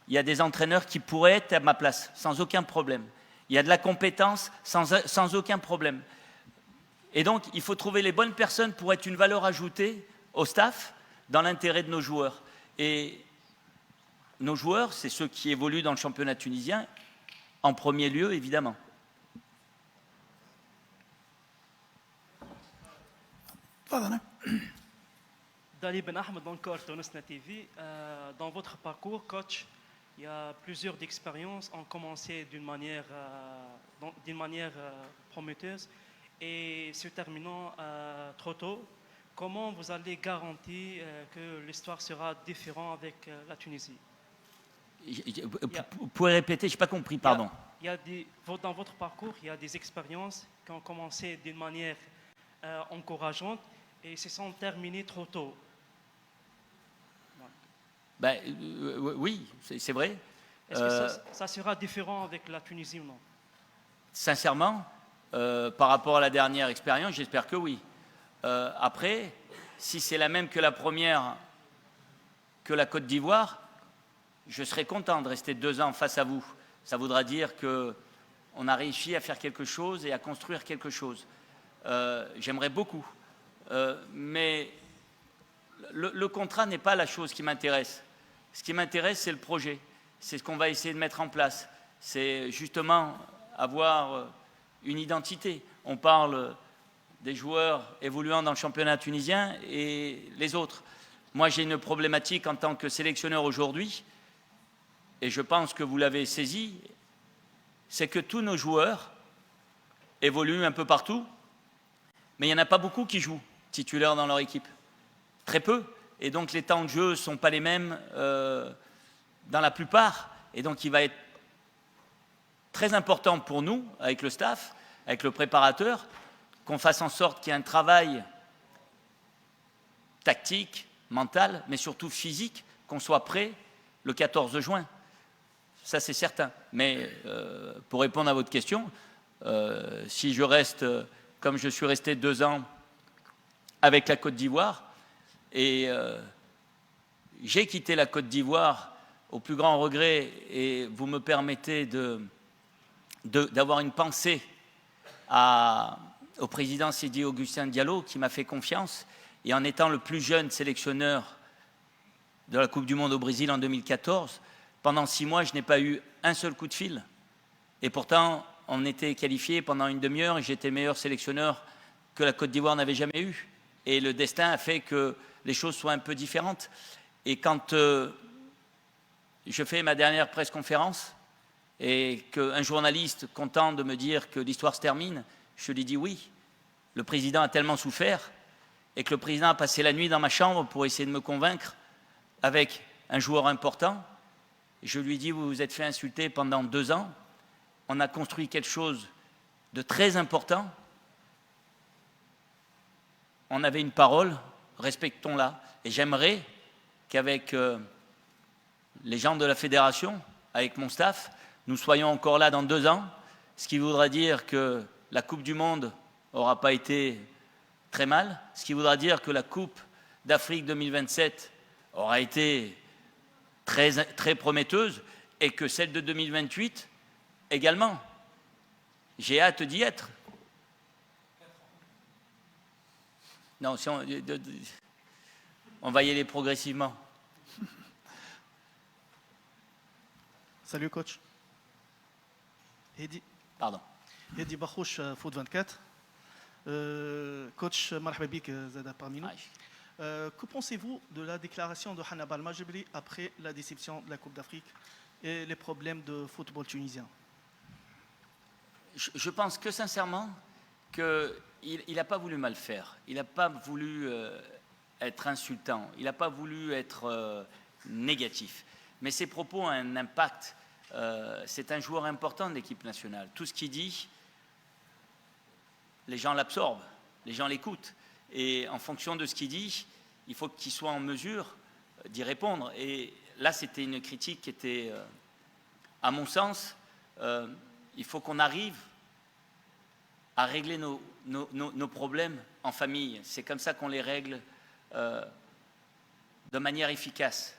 il y a des entraîneurs qui pourraient être à ma place, sans aucun problème. Il y a de la compétence sans aucun problème. Et donc, il faut trouver les bonnes personnes pour être une valeur ajoutée au staff, dans l'intérêt de nos joueurs. Et nos joueurs, c'est ceux qui évoluent dans le championnat tunisien, en premier lieu, évidemment. Dali Ben Ahmed, encore Tonosna TV. Dans votre parcours, coach, il y a plusieurs expériences ont commencé d'une manière prometteuse et se terminant trop tôt. Comment vous allez garantir que l'histoire sera différente avec la Tunisie? Vous pouvez répéter, je n'ai pas compris, pardon. Dans votre parcours, il y a des expériences qui ont commencé d'une manière encourageante et se sont terminées trop tôt. Oui, c'est vrai. Est-ce que ça sera différent avec la Tunisie ou non? Sincèrement, par rapport à la dernière expérience, j'espère que oui. Après, si c'est la même que la première, que la Côte d'Ivoire, je serai content de rester 2 ans face à vous. Ça voudra dire qu'on a réussi à faire quelque chose et à construire quelque chose. J'aimerais beaucoup. Mais le contrat n'est pas la chose qui m'intéresse. Ce qui m'intéresse, c'est le projet. c'est ce qu'on va essayer de mettre en place. C'est justement avoir une identité. On parle des joueurs évoluant dans le championnat tunisien et les autres. Moi, j'ai une problématique en tant que sélectionneur aujourd'hui, et je pense que vous l'avez saisi, c'est que tous nos joueurs évoluent un peu partout, mais il n'y en a pas beaucoup qui jouent titulaires dans leur équipe. Très peu. Et donc les temps de jeu ne sont pas les mêmes dans la plupart. Et donc il va être très important pour nous, avec le staff, avec le préparateur, qu'on fasse en sorte qu'il y ait un travail tactique, mental, mais surtout physique, qu'on soit prêt le 14 juin. Ça, c'est certain. Mais pour répondre à votre question, si je reste, comme je suis resté 2 ans avec la Côte d'Ivoire, et j'ai quitté la Côte d'Ivoire au plus grand regret, et vous me permettez d'avoir une pensée au président Sidi Augustin Diallo, qui m'a fait confiance, et en étant le plus jeune sélectionneur de la Coupe du Monde au Brésil en 2014, pendant 6 mois, je n'ai pas eu un seul coup de fil. Et pourtant, on était qualifié pendant une demi-heure et j'étais meilleur sélectionneur que la Côte d'Ivoire n'avait jamais eu. Et le destin a fait que les choses soient un peu différentes. Et quand je fais ma dernière presse-conférence et qu'un journaliste content de me dire que l'histoire se termine, je lui dis oui. Le président a tellement souffert et que le président a passé la nuit dans ma chambre pour essayer de me convaincre avec un joueur important. Je lui dis, vous vous êtes fait insulter pendant 2 ans. On a construit quelque chose de très important. On avait une parole, respectons-la. Et j'aimerais qu'avec les gens de la fédération, avec mon staff, nous soyons encore là dans 2 ans, ce qui voudra dire que la Coupe du Monde n'aura pas été très mal, ce qui voudra dire que la Coupe d'Afrique 2027 aura été très, très prometteuse et que celle de 2028 également. J'ai hâte d'y être. Non, si on va y aller progressivement. Salut coach. Hedi. Pardon. Hedi Bakhouch, Foot 24. Coach, marhaba bik Zada parmi nous. Que pensez-vous de la déclaration de Hannibal Al-Majbri après la déception de la Coupe d'Afrique et les problèmes de football tunisien? Je pense que sincèrement qu'il n'a pas voulu mal faire. Il n'a pas voulu être insultant. Il n'a pas voulu être négatif. Mais ses propos ont un impact. C'est un joueur important de l'équipe nationale. Tout ce qu'il dit, les gens l'absorbent, les gens l'écoutent. Et en fonction de ce qu'il dit, il faut qu'il soit en mesure d'y répondre. Et là, c'était une critique qui était, à mon sens, il faut qu'on arrive à régler nos problèmes en famille. C'est comme ça qu'on les règle de manière efficace.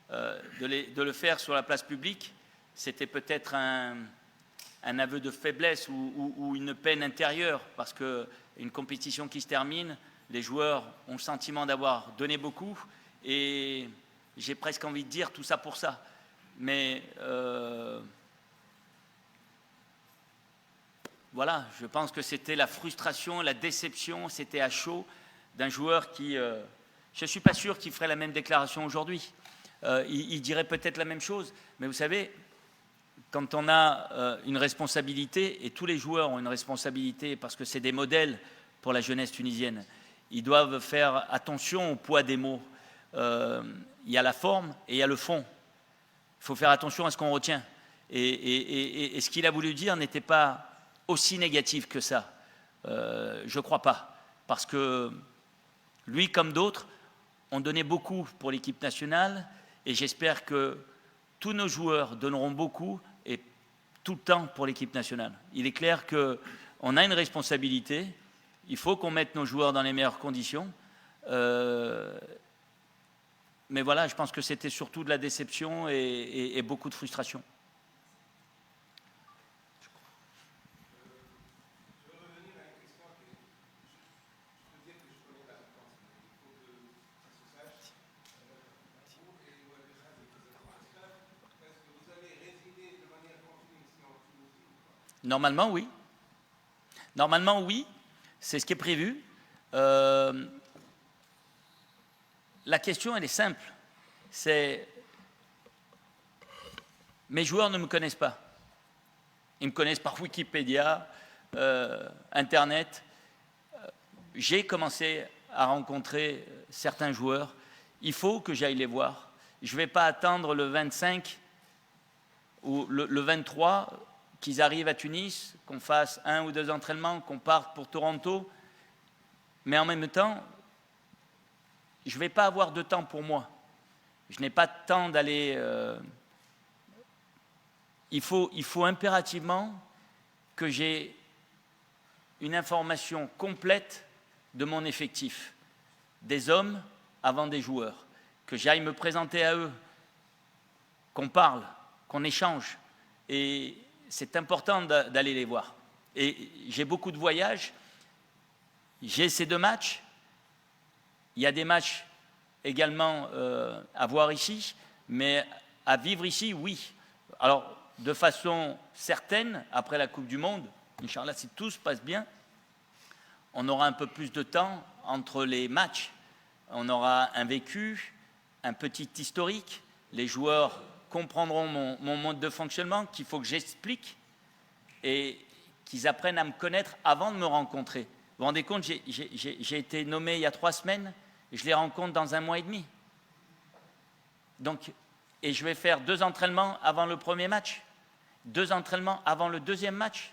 De le faire sur la place publique, c'était peut-être un aveu de faiblesse ou une peine intérieure, parce qu'une compétition qui se termine, les joueurs ont le sentiment d'avoir donné beaucoup, et j'ai presque envie de dire tout ça pour ça. Mais voilà, je pense que c'était la frustration, la déception, c'était à chaud d'un joueur qui... je ne suis pas sûr qu'il ferait la même déclaration aujourd'hui. Il dirait peut-être la même chose, mais vous savez, quand on a une responsabilité, et tous les joueurs ont une responsabilité parce que c'est des modèles pour la jeunesse tunisienne, ils doivent faire attention au poids des mots. Il y a la forme et il y a le fond. Il faut faire attention à ce qu'on retient. Et ce qu'il a voulu dire n'était pas aussi négatif que ça. Je ne crois pas. Parce que lui, comme d'autres, ont donné beaucoup pour l'équipe nationale, et j'espère que tous nos joueurs donneront beaucoup et tout le temps pour l'équipe nationale. Il est clair qu'on a une responsabilité, il faut qu'on mette nos joueurs dans les meilleures conditions, mais voilà, je pense que c'était surtout de la déception et beaucoup de frustration. Normalement, oui. Normalement, oui. C'est ce qui est prévu. La question, elle est simple. C'est... Mes joueurs ne me connaissent pas. Ils me connaissent par Wikipédia, Internet. J'ai commencé à rencontrer certains joueurs. Il faut que j'aille les voir. Je ne vais pas attendre le 25 ou le 23 qu'ils arrivent à Tunis, qu'on fasse 1 ou 2 entraînements, qu'on parte pour Toronto. Mais en même temps, je ne vais pas avoir de temps pour moi. Je n'ai pas de temps d'aller... Il faut impérativement que j'ai une information complète de mon effectif, des hommes avant des joueurs, que j'aille me présenter à eux, qu'on parle, qu'on échange. Et c'est important d'aller les voir. Et j'ai beaucoup de voyages. J'ai ces 2 matchs. Il y a des matchs également à voir ici, mais à vivre ici, oui. Alors, de façon certaine, après la Coupe du Monde, Inch'Allah, si tout se passe bien, on aura un peu plus de temps entre les matchs. On aura un vécu, un petit historique. Les joueurs comprendront mon mode de fonctionnement, qu'il faut que j'explique et qu'ils apprennent à me connaître avant de me rencontrer. Vous vous rendez compte, j'ai été nommé il y a 3 semaines, et je les rencontre dans 1 mois et demi. Donc, et je vais faire 2 entraînements avant le premier match, 2 entraînements avant le 2e match.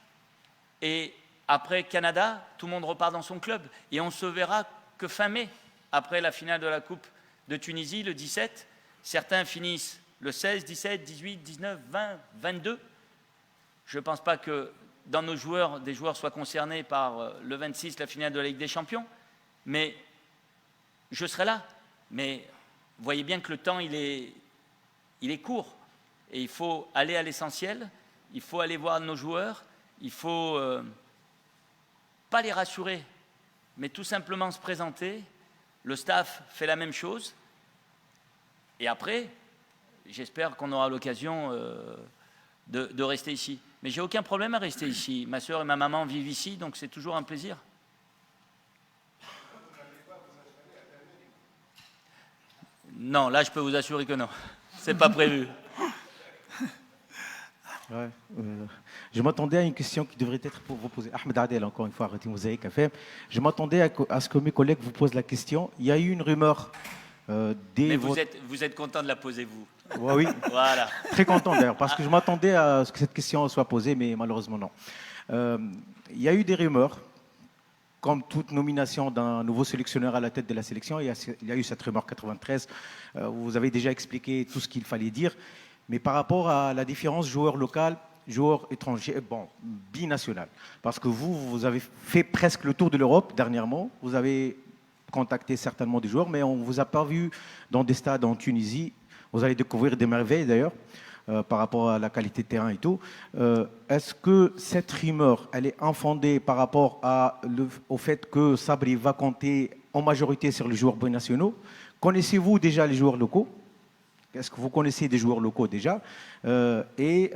Et après Canada, tout le monde repart dans son club. Et on se verra que fin mai, après la finale de la Coupe de Tunisie, le 17. Certains finissent le 16, 17, 18, 19, 20, 22. Je ne pense pas que dans nos joueurs, des joueurs soient concernés par le 26, la finale de la Ligue des Champions. Mais je serai là. Mais vous voyez bien que le temps, il est court. Et il faut aller à l'essentiel. Il faut aller voir nos joueurs. Il faut pas les rassurer, mais tout simplement se présenter. Le staff fait la même chose. Et après, j'espère qu'on aura l'occasion de rester ici. Mais j'ai aucun problème à rester ici. Ma sœur et ma maman vivent ici, donc c'est toujours un plaisir. Non, là, je peux vous assurer que non. C'est pas prévu. Ouais, je m'attendais à une question qui devrait être pour vous poser. Ahmed Adel, encore une fois, Radio Mosaïque FM. Je m'attendais à ce que mes collègues vous posent la question. Il y a eu une rumeur. Mais vous êtes content de la poser, vous. Ouais, oui, voilà. Très content d'ailleurs, parce que je m'attendais à ce que cette question soit posée, mais malheureusement non. Il y a eu des rumeurs. Comme toute nomination d'un nouveau sélectionneur à la tête de la sélection, il y a eu cette rumeur 93. Vous avez déjà expliqué tout ce qu'il fallait dire. Mais par rapport à la différence joueur local, joueur étranger, bon, binational. Parce que vous avez fait presque le tour de l'Europe dernièrement. Vous avez contacté certainement des joueurs, mais on ne vous a pas vu dans des stades en Tunisie. Vous allez découvrir des merveilles d'ailleurs, par rapport à la qualité de terrain et tout. Est-ce que cette rumeur, elle est infondée par rapport au fait que Sabri va compter en majorité sur les joueurs binationaux? Connaissez-vous déjà les joueurs locaux? Est-ce que vous connaissez des joueurs locaux déjà? J'ai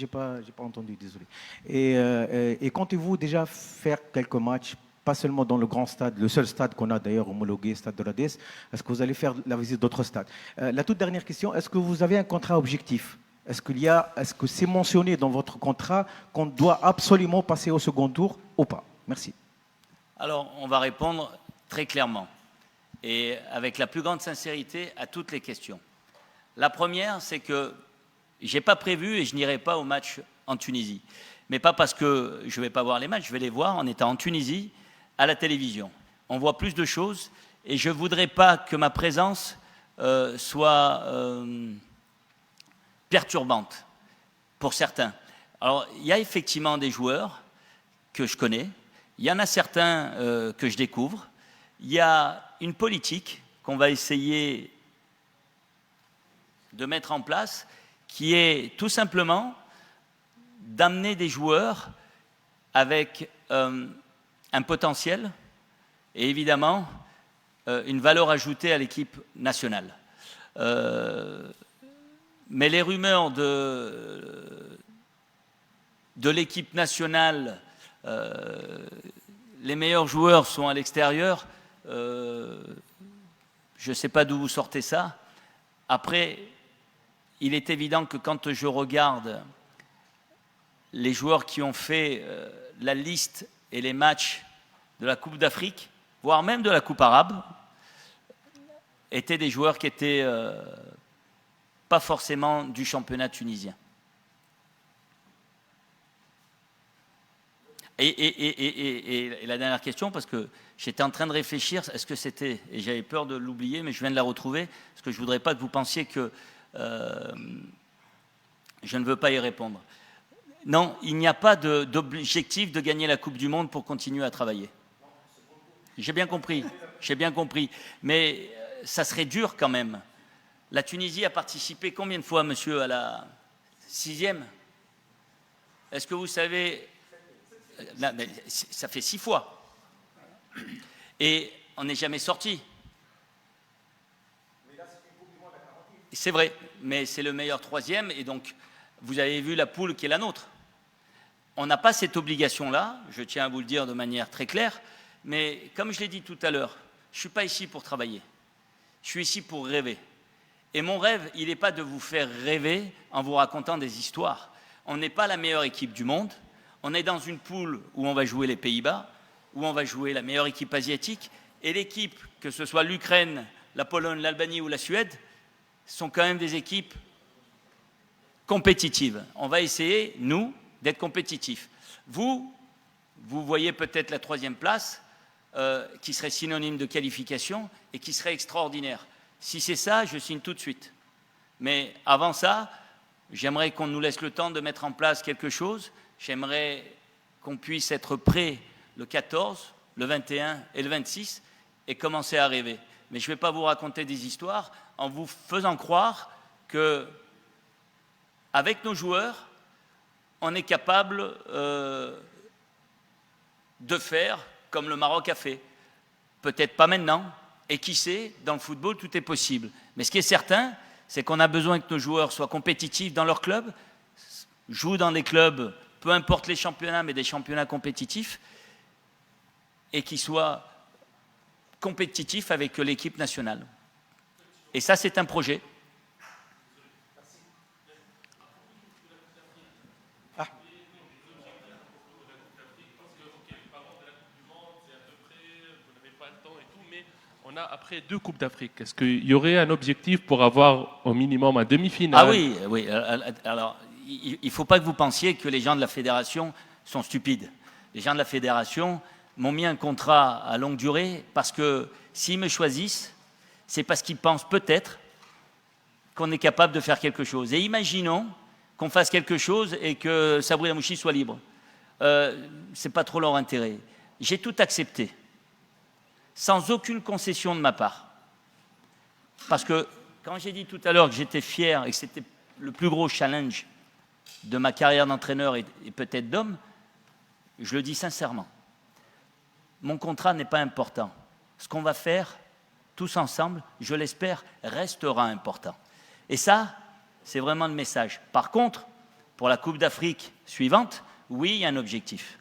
pas entendu, désolé. Et comptez-vous déjà faire quelques matchs, pas seulement dans le grand stade, le seul stade qu'on a d'ailleurs homologué, Stade de Radès? Est-ce que vous allez faire la visite d'autres stades? La toute dernière question, est-ce que vous avez un contrat objectif? Est-ce que c'est mentionné dans votre contrat qu'on doit absolument passer au second tour ou pas? Merci. Alors, on va répondre très clairement et avec la plus grande sincérité à toutes les questions. La première, c'est que je n'ai pas prévu et je n'irai pas au match en Tunisie. Mais pas parce que je ne vais pas voir les matchs, je vais les voir en étant en Tunisie, à la télévision. On voit plus de choses et je ne voudrais pas que ma présence soit perturbante pour certains. Alors, il y a effectivement des joueurs que je connais, il y en a certains que je découvre. Il y a une politique qu'on va essayer de mettre en place qui est tout simplement d'amener des joueurs avec un potentiel et évidemment une valeur ajoutée à l'équipe nationale. Mais les rumeurs de l'équipe nationale, les meilleurs joueurs sont à l'extérieur, je ne sais pas d'où vous sortez ça. Après, il est évident que quand je regarde les joueurs qui ont fait la liste et les matchs de la Coupe d'Afrique, voire même de la Coupe arabe, étaient des joueurs qui étaient pas forcément du championnat tunisien. Et la dernière question, parce que j'étais en train de réfléchir, est-ce que c'était, et j'avais peur de l'oublier, mais je viens de la retrouver, parce que je ne voudrais pas que vous pensiez que je ne veux pas y répondre. Non, il n'y a pas d'objectif de gagner la Coupe du Monde pour continuer à travailler. J'ai bien compris, mais ça serait dur quand même. La Tunisie a participé combien de fois, monsieur, à la 6e? Est-ce que vous savez... Non, mais ça fait 6 fois. Et on n'est jamais sorti. C'est vrai, mais c'est le meilleur 3e, et donc vous avez vu la poule qui est la nôtre. On n'a pas cette obligation-là, je tiens à vous le dire de manière très claire, mais comme je l'ai dit tout à l'heure, je ne suis pas ici pour travailler. Je suis ici pour rêver. Et mon rêve, il n'est pas de vous faire rêver en vous racontant des histoires. On n'est pas la meilleure équipe du monde. On est dans une poule où on va jouer les Pays-Bas, où on va jouer la meilleure équipe asiatique, et l'équipe, que ce soit l'Ukraine, la Pologne, l'Albanie ou la Suède, sont quand même des équipes compétitives. On va essayer, nous, d'être compétitifs. Vous voyez peut-être la 3e place, qui serait synonyme de qualification et qui serait extraordinaire. Si c'est ça, je signe tout de suite. Mais avant ça, j'aimerais qu'on nous laisse le temps de mettre en place quelque chose. J'aimerais qu'on puisse être prêt le 14, le 21 et le 26 et commencer à rêver. Mais je ne vais pas vous raconter des histoires en vous faisant croire que, avec nos joueurs, on est capable de faire comme le Maroc a fait. Peut-être pas maintenant, et qui sait, dans le football, tout est possible. Mais ce qui est certain, c'est qu'on a besoin que nos joueurs soient compétitifs dans leur club, jouent dans des clubs, peu importe les championnats, mais des championnats compétitifs, et qui soient compétitifs avec l'équipe nationale. Et ça, c'est un projet. On a après 2 Coupes d'Afrique. Est-ce qu'il y aurait un objectif pour avoir au minimum un demi-finale? Ah oui, oui. Alors, il ne faut pas que vous pensiez que les gens de la fédération sont stupides. Les gens de la fédération m'ont mis un contrat à longue durée parce que s'ils me choisissent, c'est parce qu'ils pensent peut-être qu'on est capable de faire quelque chose. Et imaginons qu'on fasse quelque chose et que Sabri Lamouchi soit libre. Ce n'est pas trop leur intérêt. J'ai tout accepté, sans aucune concession de ma part. Parce que quand j'ai dit tout à l'heure que j'étais fier et que c'était le plus gros challenge de ma carrière d'entraîneur et peut-être d'homme, je le dis sincèrement. Mon contrat n'est pas important. Ce qu'on va faire, tous ensemble, je l'espère, restera important. Et ça, c'est vraiment le message. Par contre, pour la Coupe d'Afrique suivante, oui, il y a un objectif.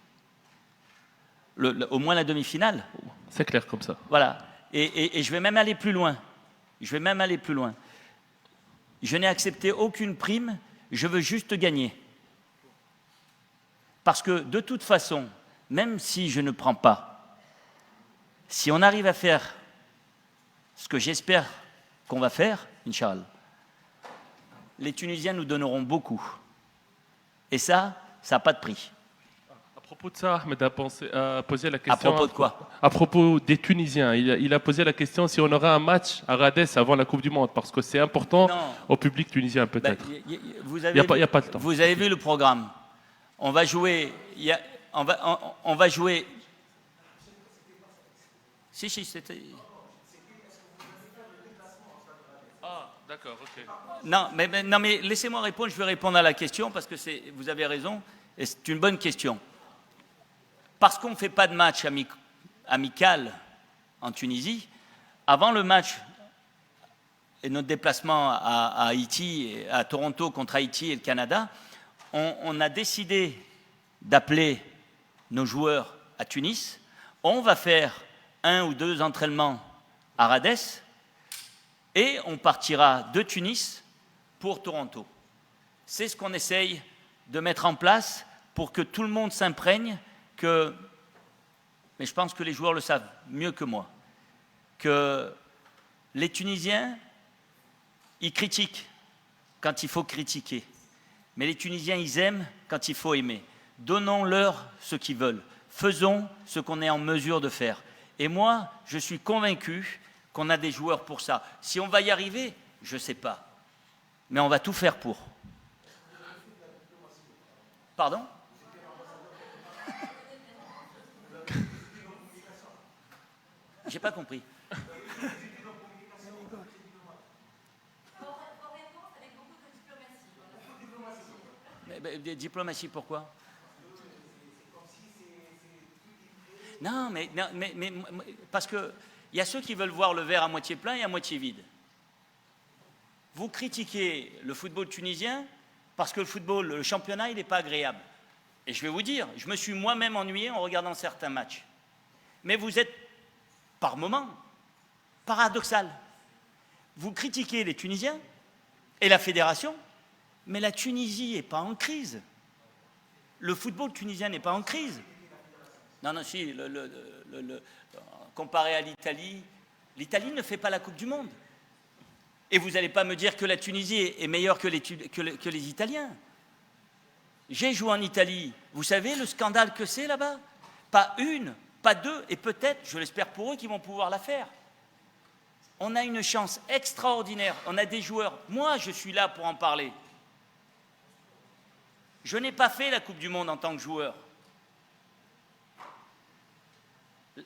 Au moins la demi-finale. C'est clair comme ça. Voilà. Et je vais même aller plus loin. Je n'ai accepté aucune prime, je veux juste gagner. Parce que de toute façon, même si je ne prends pas, si on arrive à faire ce que j'espère qu'on va faire, Inch'Allah, les Tunisiens nous donneront beaucoup. Et ça n'a pas de prix. À propos de ça, Ahmed a posé la question... À propos de quoi? À propos des Tunisiens. Il a posé la question si on aura un match à Radès avant la Coupe du Monde, parce que c'est important au public tunisien peut-être. Il n'y a pas le temps. Vous avez vu le programme. On va jouer... On va jouer... Si, c'était... Ah, d'accord, ok. Non, mais laissez-moi répondre, je vais répondre à la question, parce que vous avez raison, et c'est une bonne question. Parce qu'on ne fait pas de match amical en Tunisie, avant le match et notre déplacement à Haïti, à Toronto contre Haïti et le Canada, on a décidé d'appeler nos joueurs à Tunis. On va faire 1 ou 2 entraînements à Rades et on partira de Tunis pour Toronto. C'est ce qu'on essaye de mettre en place pour que tout le monde s'imprègne que, mais je pense que les joueurs le savent mieux que moi, que les Tunisiens, ils critiquent quand il faut critiquer. Mais les Tunisiens, ils aiment quand il faut aimer. Donnons-leur ce qu'ils veulent. Faisons ce qu'on est en mesure de faire. Et moi, je suis convaincu qu'on a des joueurs pour ça. Si on va y arriver, je ne sais pas. Mais on va tout faire pour. Pardon ? J'ai pas compris. Mais diplomatie, pourquoi? Non, mais parce qu'il y a ceux qui veulent voir le verre à moitié plein et à moitié vide. Vous critiquez le football tunisien parce que le championnat, il n'est pas agréable. Et je vais vous dire, je me suis moi-même ennuyé en regardant certains matchs. Mais vous êtes, par moments, paradoxal. Vous critiquez les Tunisiens et la fédération, mais la Tunisie n'est pas en crise. Le football tunisien n'est pas en crise. Non, non, si, comparé à l'Italie, l'Italie ne fait pas la Coupe du Monde. Et vous n'allez pas me dire que la Tunisie est meilleure que les Italiens. J'ai joué en Italie. Vous savez le scandale que c'est là-bas? Pas une, pas deux, et peut-être, je l'espère pour eux, qu'ils vont pouvoir la faire. On a une chance extraordinaire. On a des joueurs. Moi, je suis là pour en parler. Je n'ai pas fait la Coupe du Monde en tant que joueur.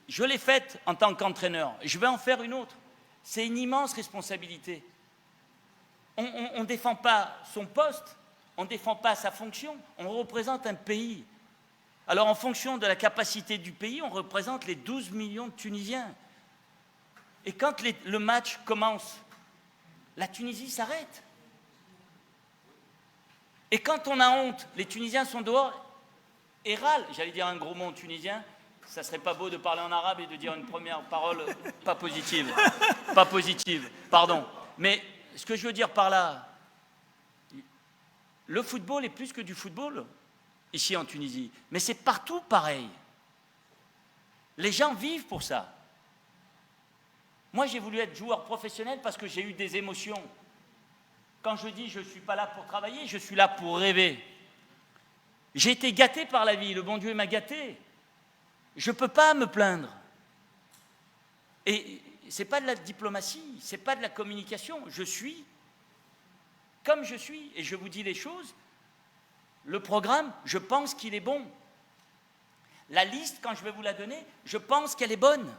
Je l'ai faite en tant qu'entraîneur. Je vais en faire une autre. C'est une immense responsabilité. On ne défend pas son poste, on ne défend pas sa fonction, on représente un pays. Alors en fonction de la capacité du pays, on représente les 12 millions de Tunisiens. Et quand le match commence, la Tunisie s'arrête. Et quand on a honte, les Tunisiens sont dehors et râlent. J'allais dire un gros mot tunisien, ça serait pas beau de parler en arabe et de dire une première parole pas positive. Pas positive, pardon. Mais ce que je veux dire par là, le football est plus que du football ici en Tunisie. Mais c'est partout pareil. Les gens vivent pour ça. Moi, j'ai voulu être joueur professionnel parce que j'ai eu des émotions. Quand je dis je ne suis pas là pour travailler, je suis là pour rêver. J'ai été gâté par la vie, le bon Dieu m'a gâté. Je ne peux pas me plaindre. Et ce n'est pas de la diplomatie, ce n'est pas de la communication. Je suis comme je suis et je vous dis les choses. Le programme, je pense qu'il est bon. La liste, quand je vais vous la donner, je pense qu'elle est bonne.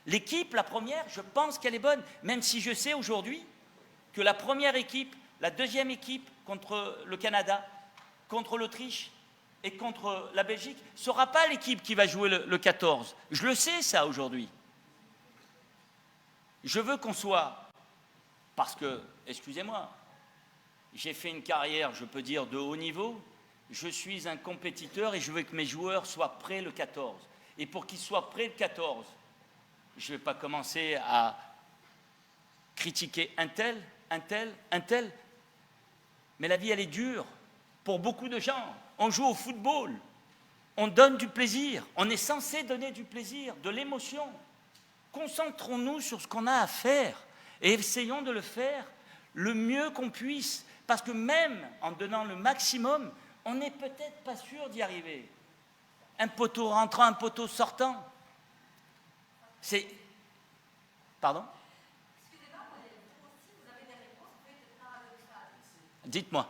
L'équipe, la première, je pense qu'elle est bonne. Même si je sais aujourd'hui que la première équipe, la deuxième équipe contre le Canada, contre l'Autriche et contre la Belgique, ne sera pas l'équipe qui va jouer le 14. Je le sais, ça, aujourd'hui. Je veux qu'on soit... Parce que, excusez-moi, j'ai fait une carrière, je peux dire, de haut niveau. Je suis un compétiteur et je veux que mes joueurs soient prêts le 14. Et pour qu'ils soient prêts le 14, je ne vais pas commencer à critiquer un tel. Mais la vie, elle est dure pour beaucoup de gens. On joue au football, on donne du plaisir, on est censé donner du plaisir, de l'émotion. Concentrons-nous sur ce qu'on a à faire et essayons de le faire le mieux qu'on puisse. Parce que même en donnant le maximum, on n'est peut-être pas sûr d'y arriver. Un poteau rentrant, un poteau sortant. C'est... Pardon ? Excusez-moi, vous aussi, vous avez des réponses peut-être paradoxales. Dites-moi.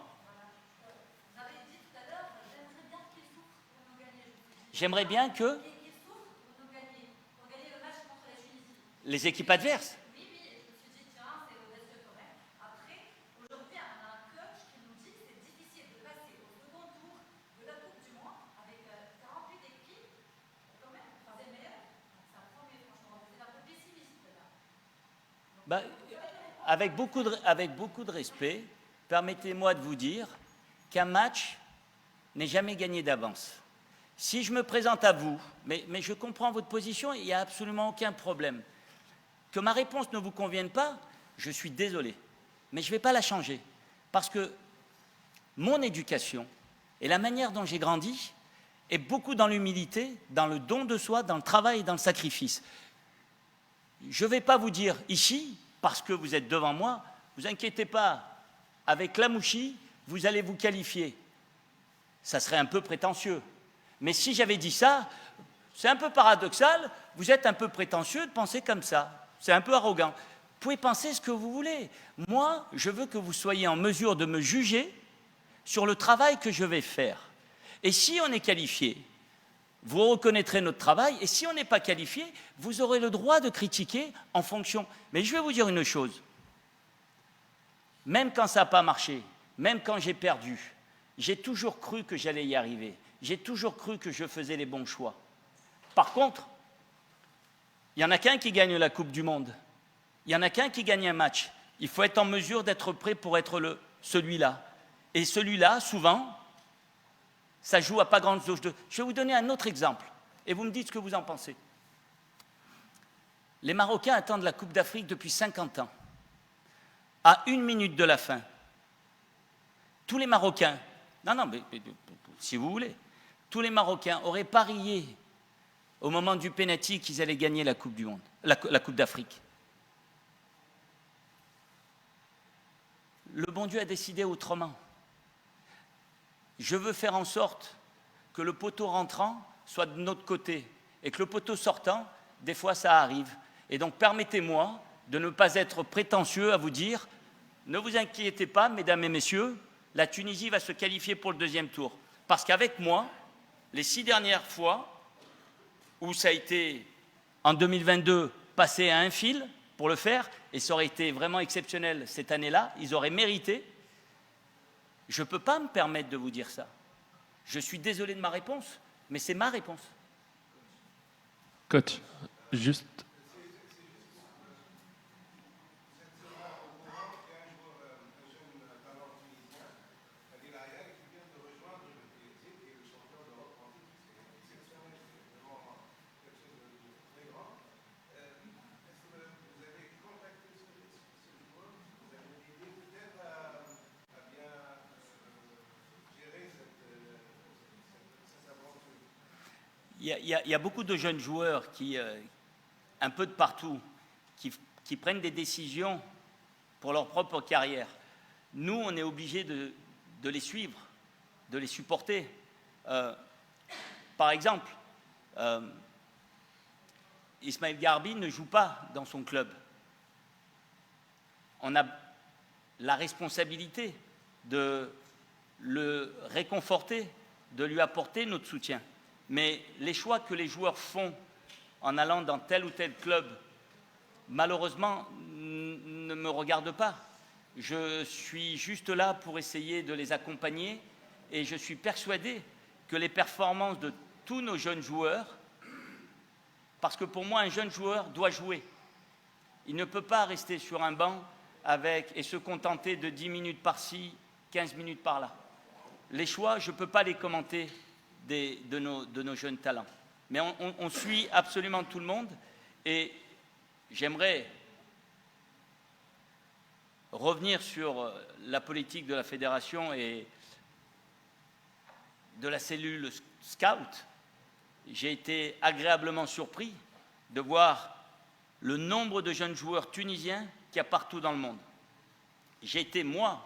Vous avez dit tout à l'heure, j'aimerais bien qu'ils souffrent pour nous gagner. J'aimerais bien que... Qu'ils souffrent pour nous gagner, pour gagner le match contre la Tunisie. Les équipes adverses. Oui, je me suis dit, tiens, c'est audacieux quand même. Après, aujourd'hui, on a un coach qui nous dit que c'est difficile de passer au second tour de la Coupe du Monde avec 48 équipes. Quand même, c'est meilleur. Ça promet, franchement. C'est un peu pessimiste, là. Bah, avec beaucoup de respect, permettez-moi de vous dire qu'un match n'est jamais gagné d'avance. Si je me présente à vous, mais je comprends votre position, il n'y a absolument aucun problème. Que ma réponse ne vous convienne pas, je suis désolé. Mais je ne vais pas la changer. Parce que mon éducation et la manière dont j'ai grandi est beaucoup dans l'humilité, dans le don de soi, dans le travail et dans le sacrifice. Je ne vais pas vous dire ici, parce que vous êtes devant moi, vous inquiétez pas, avec Lamouchi, vous allez vous qualifier. Ça serait un peu prétentieux. Mais si j'avais dit ça, c'est un peu paradoxal, vous êtes un peu prétentieux de penser comme ça. C'est un peu arrogant. Vous pouvez penser ce que vous voulez. Moi, je veux que vous soyez en mesure de me juger sur le travail que je vais faire. Et si on est qualifié, vous reconnaîtrez notre travail, et si on n'est pas qualifié, vous aurez le droit de critiquer en fonction. Mais je vais vous dire une chose. Même quand ça n'a pas marché, même quand j'ai perdu, j'ai toujours cru que j'allais y arriver. J'ai toujours cru que je faisais les bons choix. Par contre, il n'y en a qu'un qui gagne la Coupe du Monde. Il n'y en a qu'un qui gagne un match. Il faut être en mesure d'être prêt pour être celui-là. Et celui-là, souvent, ça joue à pas grande jauge de... Je vais vous donner un autre exemple, et vous me dites ce que vous en pensez. Les Marocains attendent la Coupe d'Afrique depuis 50 ans. À 1 minute de la fin, tous les Marocains, mais si vous voulez, tous les Marocains auraient parié au moment du pénalty qu'ils allaient gagner la Coupe du Monde, la Coupe d'Afrique. Le bon Dieu a décidé autrement. Je veux faire en sorte que le poteau rentrant soit de notre côté et que le poteau sortant, des fois ça arrive. Et donc permettez-moi de ne pas être prétentieux à vous dire « Ne vous inquiétez pas, mesdames et messieurs, la Tunisie va se qualifier pour le 2e tour. » Parce qu'avec moi, les 6 dernières fois où ça a été, en 2022, passé à un fil pour le faire, et ça aurait été vraiment exceptionnel cette année-là, ils auraient mérité. Je ne peux pas me permettre de vous dire ça. Je suis désolé de ma réponse, mais c'est ma réponse. Coach, juste... Il y a beaucoup de jeunes joueurs qui, un peu de partout, qui prennent des décisions pour leur propre carrière. Nous, on est obligés de les suivre, de les supporter. Par exemple, Ismaël Garbi ne joue pas dans son club. On a la responsabilité de le réconforter, de lui apporter notre soutien. Mais les choix que les joueurs font en allant dans tel ou tel club, malheureusement, ne me regardent pas. Je suis juste là pour essayer de les accompagner et je suis persuadé que les performances de tous nos jeunes joueurs, parce que pour moi, un jeune joueur doit jouer. Il ne peut pas rester sur un banc et se contenter de 10 minutes par-ci, 15 minutes par-là. Les choix, je ne peux pas les commenter de nos jeunes talents. Mais on suit absolument tout le monde et j'aimerais revenir sur la politique de la fédération et de la cellule scout. J'ai été agréablement surpris de voir le nombre de jeunes joueurs tunisiens qu'il y a partout dans le monde. J'ai été, moi,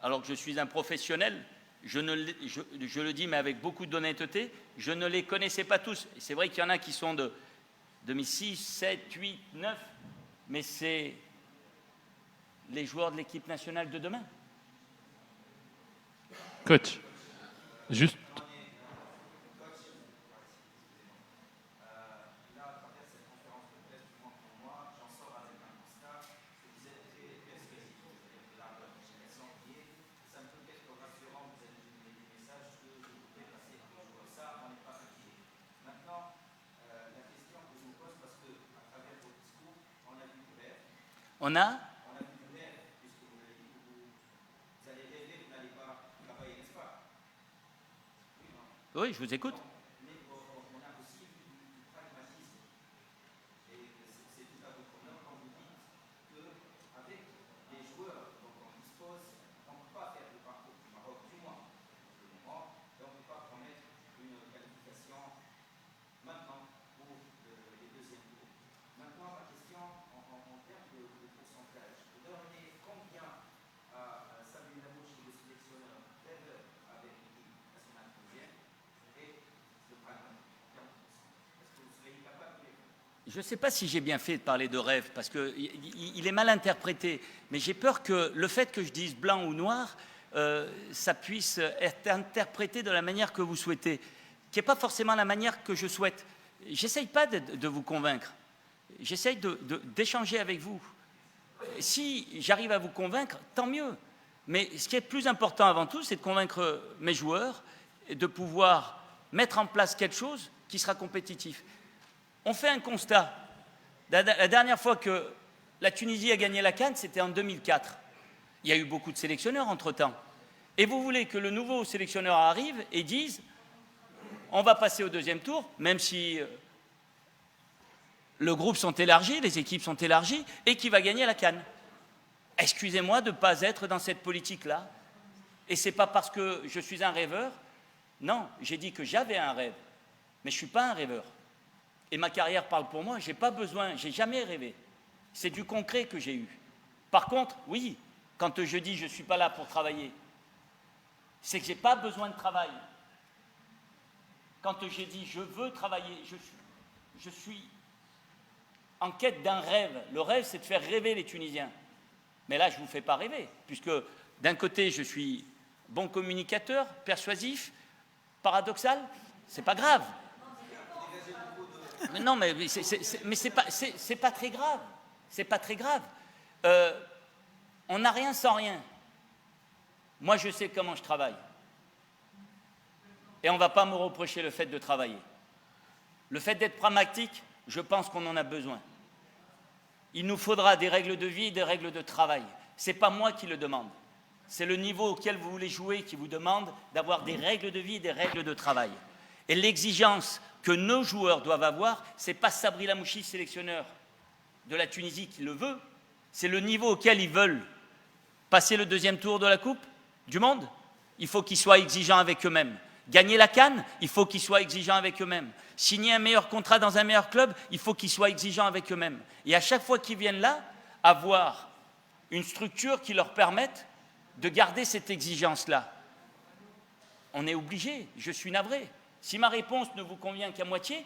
alors que je suis un professionnel, je le dis, mais avec beaucoup d'honnêteté, je ne les connaissais pas tous. C'est vrai qu'il y en a qui sont de 2006, 7, 8, 9, mais c'est les joueurs de l'équipe nationale de demain. Coach, juste... On a Oui, je vous écoute. Je ne sais pas si j'ai bien fait de parler de rêve, parce qu'il est mal interprété. Mais j'ai peur que le fait que je dise blanc ou noir, ça puisse être interprété de la manière que vous souhaitez, qui n'est pas forcément la manière que je souhaite. J'essaye pas de vous convaincre. J'essaye d'échanger avec vous. Si j'arrive à vous convaincre, tant mieux. Mais ce qui est plus important avant tout, c'est de convaincre mes joueurs et de pouvoir mettre en place quelque chose qui sera compétitif. On fait un constat. La dernière fois que la Tunisie a gagné la CAN, c'était en 2004. Il y a eu beaucoup de sélectionneurs entre-temps. Et vous voulez que le nouveau sélectionneur arrive et dise « on va passer au deuxième tour », même si le groupe sont élargis, les équipes sont élargies, et qui va gagner la CAN. Excusez-moi de ne pas être dans cette politique-là. Et ce n'est pas parce que je suis un rêveur. Non, j'ai dit que j'avais un rêve. Mais je ne suis pas un rêveur. Et ma carrière parle pour moi, je n'ai pas besoin, je n'ai jamais rêvé. C'est du concret que j'ai eu. Par contre, oui, quand je dis je ne suis pas là pour travailler, c'est que je n'ai pas besoin de travail. Quand j'ai dit je veux travailler, je suis en quête d'un rêve. Le rêve, c'est de faire rêver les Tunisiens. Mais là, je ne vous fais pas rêver, puisque d'un côté, je suis bon communicateur, persuasif, paradoxal, c'est pas grave. Mais non, mais c'est pas très grave. C'est pas très grave. On n'a rien sans rien. Moi, je sais comment je travaille. Et on ne va pas me reprocher le fait de travailler. Le fait d'être pragmatique, je pense qu'on en a besoin. Il nous faudra des règles de vie et des règles de travail. Ce n'est pas moi qui le demande. C'est le niveau auquel vous voulez jouer qui vous demande d'avoir des règles de vie et des règles de travail. Et l'exigence que nos joueurs doivent avoir, ce n'est pas Sabri Lamouchi, sélectionneur de la Tunisie, qui le veut, c'est le niveau auquel ils veulent passer le deuxième tour de la Coupe du Monde. Il faut qu'ils soient exigeants avec eux-mêmes. Gagner la CAN, il faut qu'ils soient exigeants avec eux-mêmes. Signer un meilleur contrat dans un meilleur club, il faut qu'ils soient exigeants avec eux-mêmes. Et à chaque fois qu'ils viennent là, avoir une structure qui leur permette de garder cette exigence-là. On est obligé, je suis navré. Si ma réponse ne vous convient qu'à moitié,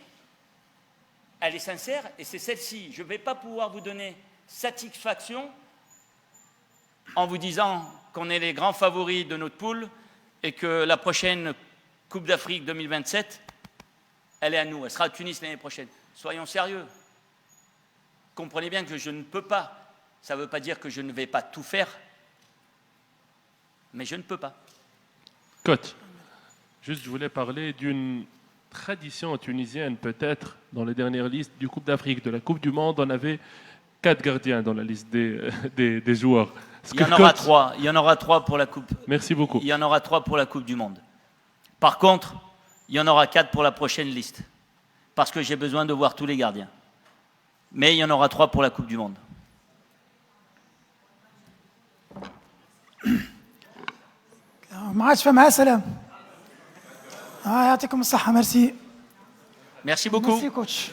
elle est sincère et c'est celle-ci. Je ne vais pas pouvoir vous donner satisfaction en vous disant qu'on est les grands favoris de notre poule et que la prochaine Coupe d'Afrique 2027, elle est à nous. Elle sera à Tunis l'année prochaine. Soyons sérieux. Comprenez bien que je ne peux pas. Ça ne veut pas dire que je ne vais pas tout faire, mais je ne peux pas. Coach, juste je voulais parler d'une tradition tunisienne peut-être dans les dernières listes du Coupe d'Afrique, de la Coupe du Monde. On avait 4 gardiens dans la liste des joueurs. Il y en aura 3. Il y en aura 3 pour la Coupe. Merci beaucoup. Il y en aura 3 pour la Coupe du Monde. Par contre, il y en aura 4 pour la prochaine liste. Parce que j'ai besoin de voir tous les gardiens. Mais il y en aura 3 pour la Coupe du Monde. ما عادش فما سلام. يعطيكم الصحة. ميرسي. Merci beaucoup. Merci coach.